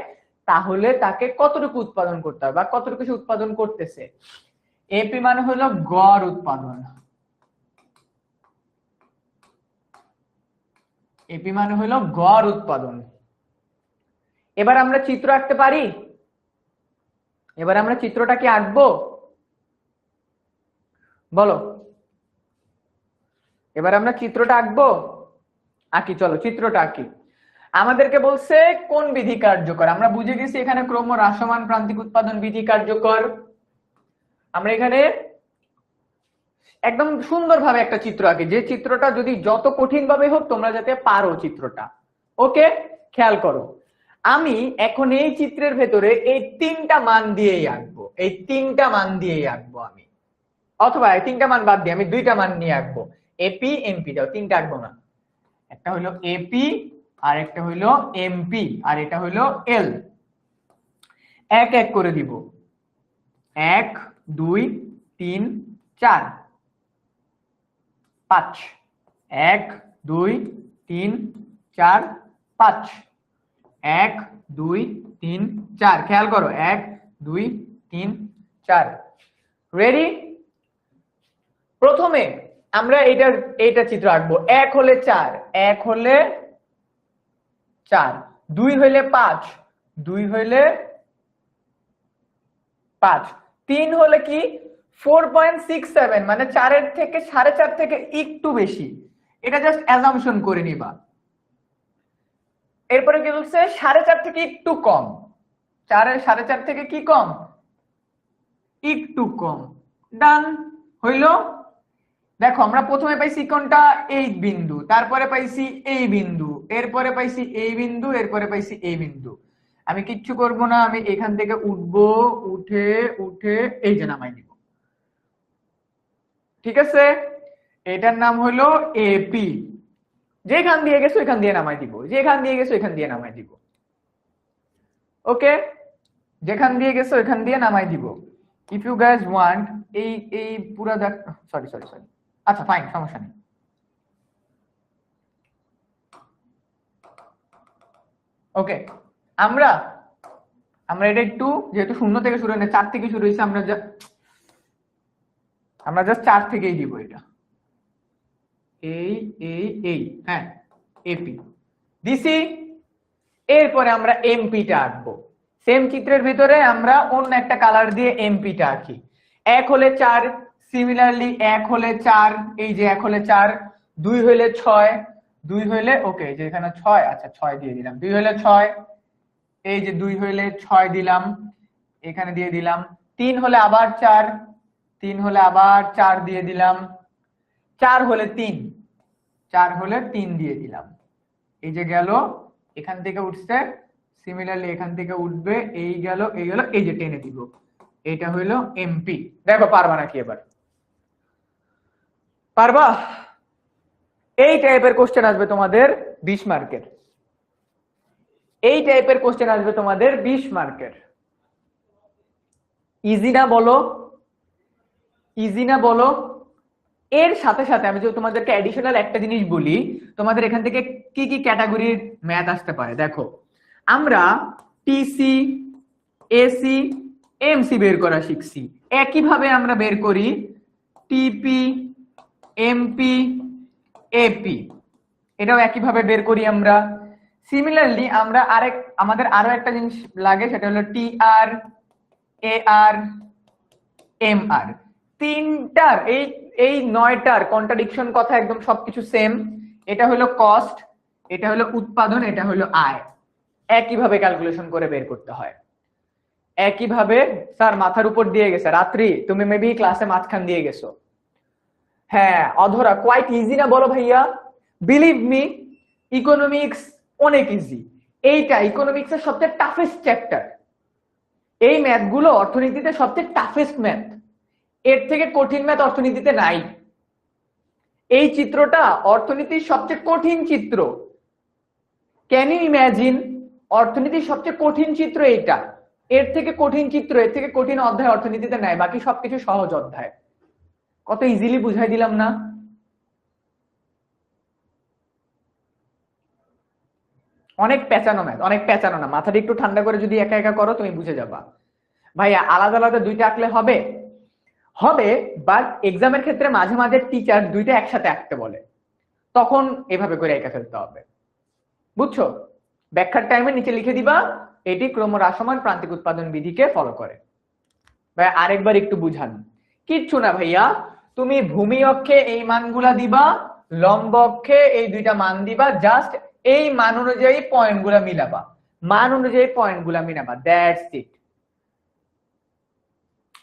তাহলে তাকে কতটুকু উৎপাদন করতে হবে বা কতটুকু সে উৎপাদন করতেছে। এপি মানে হলো গড় উৎপাদন, এপি মানে হলো গড় উৎপাদন। এবার আমরা চিত্র আঁকতে পারি, এবার আমরা চিত্রটা কি আঁকবো বলো? এবার আমরা চিত্রটা আঁকবো, আঁকি, চলো চিত্রটা আঁকি। আমাদেরকে বলছে কোন বিধি কার্যকর, আমরা বুঝে গেছি এখানে ক্রমহ্রাসমান প্রান্তিক উৎপাদন বিধি কার্যকর। আমরা এখানে একদম সুন্দরভাবে একটা চিত্র আঁকি, যে চিত্রটা যদি যত কঠিন ভাবে হোক তোমরা যাতে পারো চিত্রটা। ওকে, খেয়াল করো, আমি এখন এই চিত্রের ভেতরে এই 3টা মান দিয়েই আঁকবো, এই 3টা মান দিয়েই আঁকবো আমি, অথবা এই 3টা মান বাদ দিয়ে আমি 2টা মান নিয়ে আঁকবো। এপি এমপি দাও, 3টা আঁকবো না, একটা হলো এপি আর একটা হলো এমপি আর এটা হলো এল। এক এক করে দিব, 1 2 3 4 5, 1 2 3 4 5, 1 2 3 4, খেয়াল করো 1 2 3 4। রেডি? প্রথমে আমরা এইটা চিত্র আঁকবো। 1 হলে 4, 1 হলে 4, 2 হইলে 5, 2 হইলে 5, 3 হলে কি 4.67, মানে 4 এর থেকে 4.5 থেকে একটু বেশি, এটা জাস্ট অ্যাজাম্পশন করে নিবা। এরপরে কি বলছে 4.5 থেকে একটু কম, 4.5 থেকে কি কম, একটু কম। ডান হইলো। দেখো আমরা প্রথমে পাইছি কোনটা, এই বিন্দু, তারপরে পাইছি এই বিন্দু, এরপরে পাইছি এই বিন্দু, এরপরে পাইছি এই বিন্দু। আমি কিচ্ছু করব না, আমি এখান থেকে উঠবো, উঠে উঠে এই যে নামাই দিব। ঠিক আছে, এটার নাম হলো এপি। যেখান দিয়ে গেছো এখান দিয়ে নামাই দিব, যেখান দিয়ে গেছো এখান দিয়ে নামাই দিব। ওকে, যেখান দিয়ে গেছো এখান দিয়ে নামাই দিব। ইফ ইউ গাইজ ওয়ান্ট এই পুরো দেখ, সরি সরি সরি, আচ্ছা ফাইন, সমস্যা নেই। ওকে, আমরা এটা একটু, যেহেতু 0 থেকে শুরু হয় না, 4 থেকে শুরু হয়েছে, আমরা জাস্ট 4 থেকেই দিব এটা। এই হ্যাঁ, এপি দিছি। এরপরে আমরা এমপিটা আঁকবো। সেম চিত্রের ভিতরে আমরা অন্য একটা কালার দিয়ে এমপিটা আঁকি। 1 হলে 4, সিমিলারলি 1 হলে 4, এই যে 1 হলে 4, 2 হলে 6, 2 হলে ওকে, যে এখানে 6, আচ্ছা 6 দিয়ে দিলাম, 2 হলে 6, এই যে 2 হলে 6 দিলাম, এখানে দিয়ে দিলাম। 3 হলে আবার 4, 3 হলে আবার 4 দিয়ে দিলাম। 4 হলে 3, 4 হলে 3 দিয়ে দিলাম। এই যে গেল, এখান থেকে উঠছে, সিমিলারলি এখান থেকে উঠবে, এই গেল, এই গেল, এই যে টেনে দিব। এটা হইলো এমপি। দেখো পারবা নাকি এবার, পারবা? এই টাইপের কোশ্চেন আসবে তোমাদের 20 মার্কের, এই টাইপের কোশ্চেন আসবে তোমাদের 20 মার্কের। ইজি না বলো, ইজি না বলো? এর সাথে সাথে আমি যদি তোমাদেরকে অ্যাডিশনাল একটা জিনিস বলি, তোমাদের এখান থেকে কি কি ক্যাটাগরির ম্যাথ আসতে পারে দেখো। আমরা টিসি, এসি, এমসি বের করা শিখছি, একইভাবে আমরা বের করি টিপি, এমপি, এপি, এটাও একইভাবে বের করি আমরা। সিমিলারলি আমরা আমাদের আরো একটা জিনিস লাগে, সেটা হলো টিআর, এআর, এমআর। তিনটার এই 9টার কন্ট্রাডিকশন কথা একদম সবকিছু সেম। এটা হলো কস্ট, এটা হলো উৎপাদন, এটা হলো আয়। একইভাবে ক্যালকুলেশন করে বের করতে হয়, একইভাবে। স্যার মাথার উপর দিয়ে গেছে, রাত্রি তুমি মেবি ক্লাসে মাঝখান দিয়ে গেছো। হ্যাঁ অধরা, কোয়াইট ইজি না বলো ভাইয়া? বিলিভ মি, ইকোনমিক্স অনেক ইজি। এইটা ইকোনমিক্স এর সবচেয়ে টাফেস্ট চ্যাপ্টার। এই ম্যাথ গুলো অর্থনীতিতে সবচেয়ে টাফেস্ট ম্যাথ, এর থেকে কঠিন ম্যাথ অর্থনীতিতে নাই। এই চিত্রটা অর্থনীতির সবচেয়ে কঠিন চিত্র। ক্যান ইউ ইমাজিন, অর্থনীতির সবচেয়ে কঠিন চিত্র এইটা। এর থেকে কঠিন চিত্র, এর থেকে কঠিন অধ্যায় অর্থনীতিতে নাই, বাকি সবকিছু সহজ অধ্যায়। কত ইজিলি বুঝাই দিলাম না? অনেক পেঁচানো ম্যাথ, অনেক পেঁচানো না, মাথাটা একটু ঠান্ডা করে যদি একা একা করো তুমি বুঝে যাবা। ভাইয়া আলাদা আলাদা দুইটা আঁকলে হবে, হবে, বাট এক্সামের ক্ষেত্রে মাঝে মাঝে টিচার দুইটা একসাথে আঁকতে বলে, তখন এভাবে করে এঁকে ফেলতে হবে, বুঝছো? ব্যাখ্যার টাইমে নিচে লিখে দিবা এটি ক্রমহ্রাসমান প্রান্তিক উৎপাদন বিধিকে ফলো করে। ভাই আরেকবার একটু বুঝান। কিচ্ছু না ভাইয়া, তুমি ভূমি অক্ষে এই মানগুলা দিবা, লম্ব অক্ষে এই দুইটা মান দিবা, জাস্ট এই মান অনুযায়ী পয়েন্টগুলা মিলাবা, মান অনুযায়ী পয়েন্টগুলা মিলাবা, দ্যাটস ইট।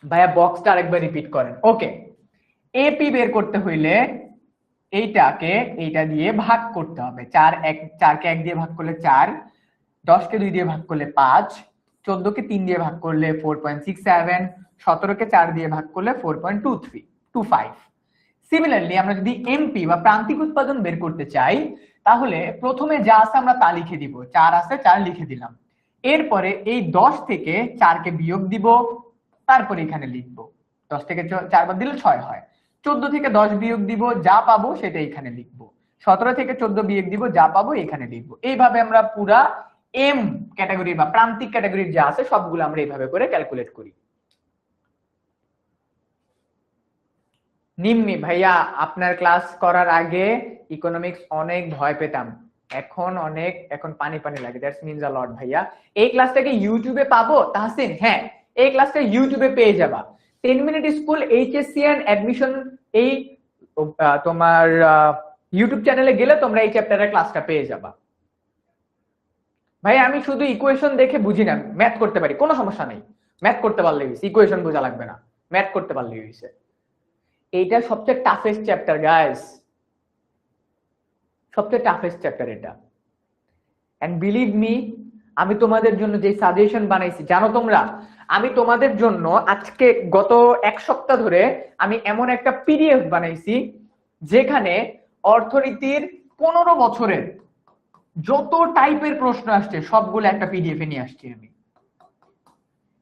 ভাইয়া বক্সটা আরেকবার রিপিট করেন। ওকে, এপি বের করতে হইলে এইটাকে এইটা দিয়ে ভাগ করতে হবে। 4কে 1 দিয়ে ভাগ করলে 4, 10কে 2 দিয়ে ভাগ করলে 5, 14কে 3 দিয়ে ভাগ করলে 4.67, 17কে 4 দিয়ে ভাগ করলে 4.25। সিমিলারলি আমরা যদি এমপি বা প্রান্তিক উৎপাদন বের করতে চাই, তাহলে প্রথমে যা আছে আমরা তা লিখে দিব। 4 আছে, 4 লিখে দিলাম। এরপরে এই 10 থেকে 4কে বিয়োগ দিব, তারপরে এখানে লিখবো। 10 থেকে 4 বাদ দিলে 6 হয়। 14 থেকে 10 বিয়োগ দিব, যা পাবো সেটা এখানে লিখবো। 17 থেকে 14 বিয়োগ দিব, যা পাবো এখানে লিখবো। এইভাবে আমরা পুরা এম ক্যাটাগরি বা প্রান্তিক ক্যাটাগরির যা আছে সবগুলো আমরা এইভাবে করে ক্যালকুলেট করি। নিম্মি ভাইয়া, আপনার ক্লাস করার আগে ইকোনমিক্স অনেক ভয় পেতাম, এখন পানি পানি লাগে, দ্যাটস মিনস আ লট ভাইয়া। এই ক্লাসটাকে ইউটিউবে পাবো তাহসিন? হ্যাঁ, এই ক্লাসটা ইউটিউবে পেয়ে যাবা। 10 minute school HSC and admission, এই তোমার ইউটিউব চ্যানেলে গেলে তোমরা এই চ্যাপ্টারের ক্লাসটা পেয়ে যাবা। ভাই আমি শুধু ইকুয়েশন দেখে বুঝি না, ম্যাথ করতে পারি, কোনো সমস্যা নেই। ম্যাথ করতে পারলে হয়েছে, ইকুয়েশন বোঝা লাগবে না, ম্যাথ করতে পারলে হয়েছে। এইটা সবচেয়ে টাফেস্ট চ্যাপ্টার গাইস, সবচেয়ে টাফেস্ট চ্যাপ্টার এটা। এন্ড বিলিভ মি, আমি তোমাদের জন্য যে সাজেশন বানাইছি জানো তোমরা, আমি তোমাদের জন্য আজকে গত এক সপ্তাহ ধরে আমি এমন একটা পিডিএফ বানাইছি যেখানে অর্থনীতির 15 বছরের যত টাইপের প্রশ্ন আসছে সবগুলো একটা পিডিএফ এ নিয়ে আসছি আমি।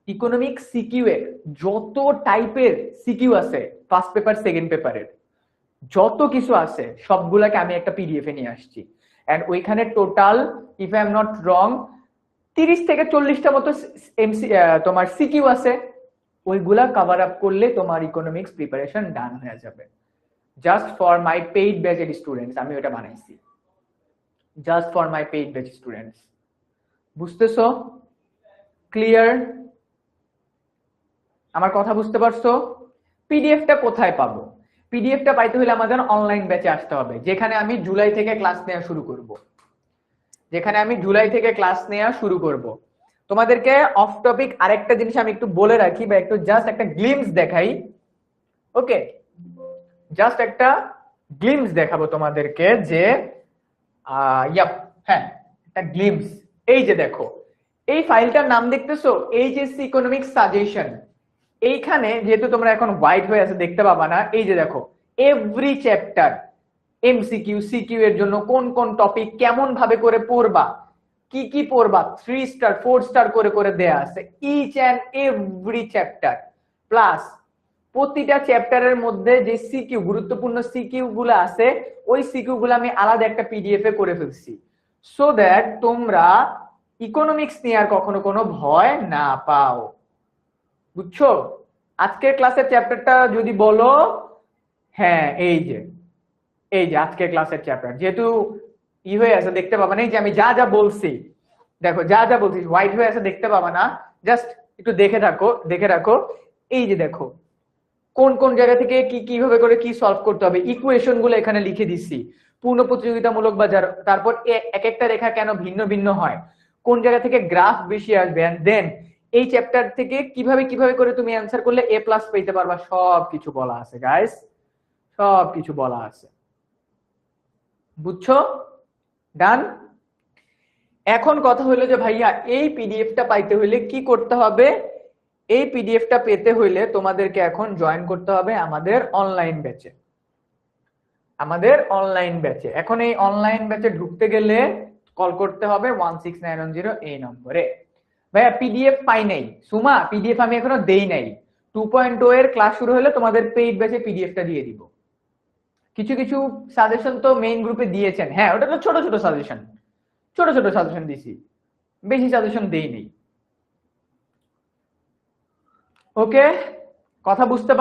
ইকোনমিক সিকিউ এর যত টাইপের সিকিউ আছে, ফার্স্ট পেপার সেকেন্ড পেপারের যত কিছু আছে সবগুলাকে আমি একটা পিডিএফ এ নিয়ে আসছি। এন্ড ওইখানে total, if I am not wrong, 30 থেকে 40টা মতো তোমার সিকিউ আছে। ওইগুলা কভার আপ করলে তোমার ইকোনমিক্স প্রিপারেশন ডান হয়ে যাবে। জাস্ট ফর মাই পেইড ব্যাচের স্টুডেন্টস আমি ওটা বানাইছি, just for my paid batch students. বুঝতেছো? ক্লিয়ার? আমার কথা বুঝতে পারছো? পিডিএফটা কোথায় পাবো? পিডিএফটা পাইতে হলে আমাদের অনলাইন ব্যাচে আসতে হবে, যেখানে আমি জুলাই থেকে ক্লাস নেওয়া শুরু করব। তোমাদেরকে অফ টপিক আরেকটা জিনিস আমি একটু বলে রাখি, বা একটু জাস্ট একটা গ্লিমস দেখাই। ওকে, জাস্ট একটা গ্লিমস দেখাবো তোমাদেরকে যে হ্যাঁ, একটা গ্লিমস। এই যে দেখো, এই ফাইলটার নাম দেখতেছো, এইচএসসি ইকোনমিক্স সাজেশন। এইখানে যেহেতু তোমরা এখন হোয়াইট হয়ে আছে দেখতে পাবা না, এই যে দেখো এভরি চ্যাপ্টার, এমসিকিউ সিকিউ এর জন্য কোন কোন টপিক কেমন ভাবে করে পড়বা, কি কি পড়বা, 3 স্টার 4 স্টার করে করে দেয়া আছে each and every chapter. Plus প্রতিটা চ্যাপ্টারের মধ্যে যে সিকিউ, গুরুত্বপূর্ণ সিকিউ গুলো আছে, ওই সিকিউ গুলো আমি আলাদা একটা পিডিএফ এ করে ফেলছি, সো দ্যাট তোমরা ইকোনমিক্স নিয়ে আর কখনো কোনো ভয় না পাও। বুঝছো? আজকের ক্লাসের চ্যাপ্টারটা যদি বলো, হ্যাঁ এই যে আজকের ক্লাসের চ্যাপ্টার, যেহেতু হয়ে আছে দেখতে পাবা না, এই যে আমি যা যা বলছি, দেখো যা যা বলছি হোয়াইট হয়ে আছে দেখতে পাবা না, জাস্ট একটু দেখে রাখো। এই যে দেখো কোন কোন জায়গা থেকে কি কিভাবে করে কি সলভ করতে হবে, ইকুয়েশন গুলো এখানে লিখে দিচ্ছি, পূর্ণ প্রতিযোগিতামূলক বাজার, তারপর এক একটা রেখা কেন ভিন্ন ভিন্ন হয়, কোন জায়গা থেকে গ্রাফ বেশি আসবে, এন্ড দেন এই চ্যাপ্টার থেকে কিভাবে কিভাবে করে তুমি অ্যান্সার করলে এ প্লাস পেতে পারবা, সব কিছু বলা আছে গাইস, সব কিছু বলা আছে। বুঝছো? ডান? এখন কথা হলো যে ভাইয়া এই পিডিএফটা পাইতে হইলে কি করতে হবে? এই পিডিএফটা পেতে হইলে তোমাদেরকে এখন জয়েন করতে হবে আমাদের অনলাইন ব্যাচে। এখন এই অনলাইন ব্যাচে ঢুকতে গেলে কল করতে হবে 16910 এই নম্বরে। ভাইয়া পিডিএফ পাই নাই, সুমা পিডিএফ আমি এখনো দেই নাই। 2.0 এর ক্লাস শুরু হলে তোমাদের পেইড ব্যাচে পিডিএফটা দিয়ে দিব। কিছু কিছু সাজেশন তো মেইন গ্রুপে দিয়েছেন, হ্যাঁ ওটা তো ছোট ছোট সাজেশন দিছি, বেশি সাজেশন দেই নেই। ওকে, কথা বুঝতে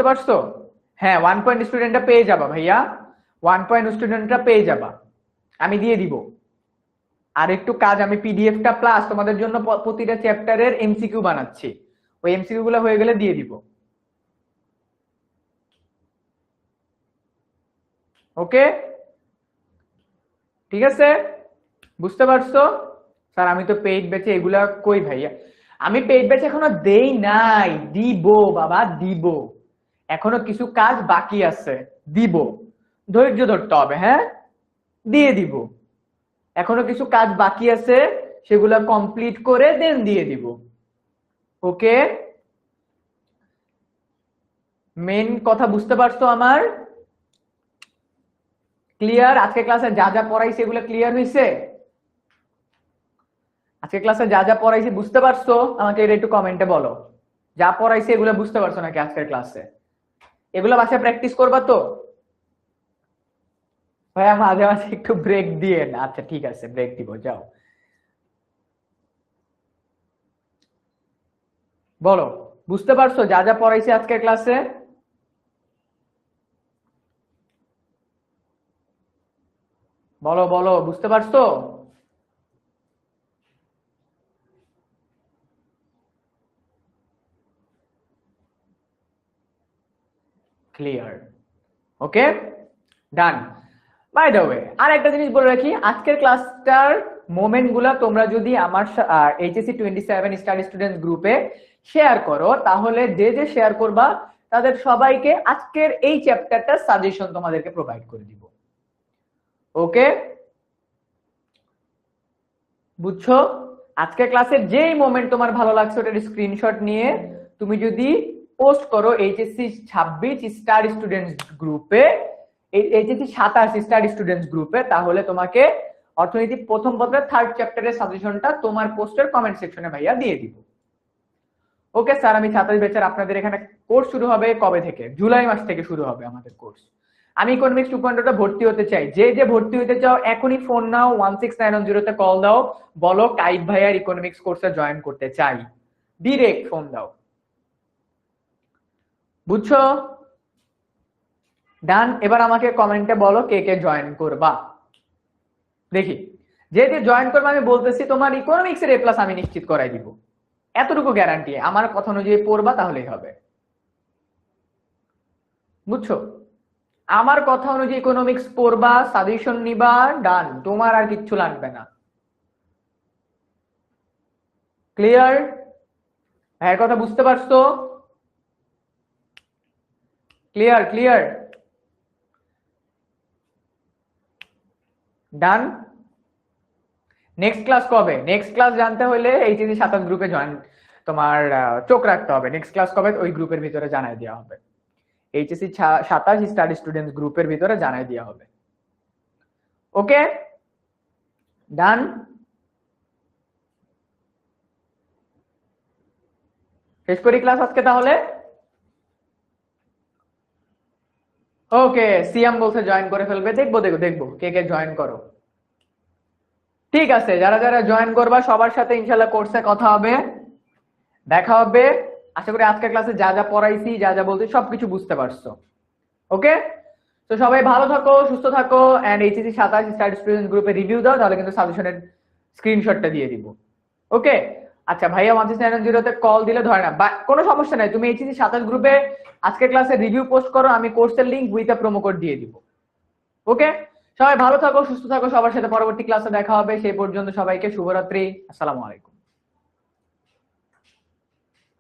পারছো? হ্যাঁ, 1 পয়েন্ট স্টুডেন্টটা পেয়ে যাবা ভাইয়া, 1 পয়েন্ট স্টুডেন্টটা পেয়ে যাবা, আমি দিয়ে দিব। আর একটু কাজ, আমি পিডিএফটা প্লাস তোমাদের জন্য প্রতিটা চ্যাপ্টারের এমসিকিউ বানাচ্ছি, ওই এমসিকিউ গুলো হয়ে গেলে দিয়ে দিব। ওকে, ঠিক আছে, বুঝতে পারছো? স্যার আমি তো পেইড ব্যাচে এগুলা কই ভাইয়া, আমি পেইড ব্যাচে এখনো দেই নাই, দিব বাবা দিব, এখনো কিছু কাজ বাকি আছে, দিব, ধৈর্য ধরতে হবে, হ্যাঁ দিয়ে দিব, এখনো কিছু কাজ বাকি আছে, সেগুলা কমপ্লিট করে দেন দিয়ে দিব। ওকে, মেন কথা বুঝতে পারছো আমার? ক্লিয়ার? আজকে ক্লাসে যা যা পড়াইছি এগুলো ক্লিয়ার হয়েছে? আজকে ক্লাসে যা যা পড়াইছি বুঝতে পারছো? আমাকে এটা একটু কমেন্টে বলো, যা পড়াইছি এগুলো বুঝতে পারছো নাকি আজকের ক্লাসে? এগুলো বাসায় প্র্যাকটিস করবা তো? ভাইয়া মাঝে মাঝে একটু ব্রেক দিয়ে, আচ্ছা ঠিক আছে ব্রেক দিব, যাও বলো বুঝতে পারছো যা যা পড়াইছি আজকের ক্লাসে? বলো বলো, বুঝতে পারছো? Clear, okay, done. By the way, আর একটা জিনিস বলে রাখি, আজকের ক্লাসটার মোমেন্ট গুলা তোমরা যদি আমার HSC 27 স্টাডি স্টুডেন্ট গ্রুপে শেয়ার করো, তাহলে যে যে শেয়ার করবা তাদের সবাইকে আজকের এই চ্যাপ্টারটার সাজেশন তোমাদেরকে প্রোভাইড করে দিব। ওকে, বুঝছো? আজকের ক্লাসের যেই মোমেন্ট তোমার ভালো লাগছে ওটার স্ক্রিনশট নিয়ে তুমি যদি পোস্ট করো HSC 26 স্টার স্টুডেন্টস গ্রুপে, HSC 27 স্টার স্টুডেন্টস গ্রুপে, তাহলে তোমাকে অর্থনীতি প্রথম পত্রের 3rd চ্যাপ্টারের সাজেশনটা তোমার পোস্টের কমেন্ট সেকশনে ভাইয়া দিয়ে দিব। ওকে স্যার, আমি 27 ব্যাচের, আপনাদের এখানে কোর্স শুরু হবে কবে থেকে? জুলাই মাস থেকে শুরু হবে আমাদের কোর্স। আমি ইকোনমিক্স 2.0 ভর্তি হতে চাই, যে যে ভর্তি হতে চাও এখনই ফোন নাও, 16910 তে কল দাও, বলো কাইব ভাইয়ার ইকোনমিক্স কোর্সে জয়েন করতে চাই, ডিরেক্ট ফোন দাও। বুঝছো? ডান। এবার আমাকে কমেন্টে বলো কে কে জয়েন করবা, দেখি। যে যে জয়েন করবে আমি বলতেছি তোমার ইকোনমিক্স এর A+ আমি নিশ্চিত করাই দিব, এতটুকু গ্যারান্টি, আমার কথা অনুযায়ী পড়বা তাহলেই হবে। বুঝছো? আমার কথা অনুযায়ী ইকোনমিক্স পড়বা, সাজেশন নিবা, ডান, তোমার আর কিচ্ছু লাগবে না। ক্লিয়ার? ভাইয়ের কথা বুঝতে পারছো? ক্লিয়ার ক্লিয়ার, ডান। নেক্সট ক্লাস কবে? নেক্সট ক্লাস জানতে হলে HSC 27 গ্রুপে জয়েন, তোমার চোখ রাখতে হবে। নেক্সট ক্লাস কবে ওই গ্রুপের ভিতরে জানাই দেওয়া হবে, HSC 27 স্টাডি স্টুডেন্টস গ্রুপের ভিতরে জানাই দেওয়া হবে। ওকে, ডান। শেষ করি ক্লাস আজকে তাহলে। ওকে, সিয়াম বলছে জয়েন করে ফেলবে, দেখবো দেখবো দেখবো কে কে জয়েন করো। ঠিক আছে, যারা যারা জয়েন করবা সবার সাথে ইনশাল্লাহ কোর্সে কথা হবে, দেখা হবে। আশা করি আজকের ক্লাসে যা যা পড়াইছি, যা যা বলছি সবকিছু বুঝতে পারছো। ওকে, তো সবাই ভালো থাকো, সুস্থ থাকো, এন্ড HSC 27 স্টাডি স্টুডেন্ট গ্রুপে রিভিউ দাও, তাহলে কিন্তু সাজেশনের স্ক্রিনশটটা দিয়ে দিব। ওকে, আচ্ছা ভাইয়া 16910 তে কল দিলে ধরে না, কোনো সমস্যা নাই, তুমি HSC 27 গ্রুপে আজকের ক্লাসে রিভিউ পোস্ট করো, আমি কোর্সের link with a promo code দিয়ে দিব। ওকে, সবাই ভালো থাকো, সুস্থ থাকো, সবার সাথে পরবর্তী ক্লাসে দেখা হবে। সেই পর্যন্ত সবাইকে শুভরাত্রি, আসসালামু আলাইকুম।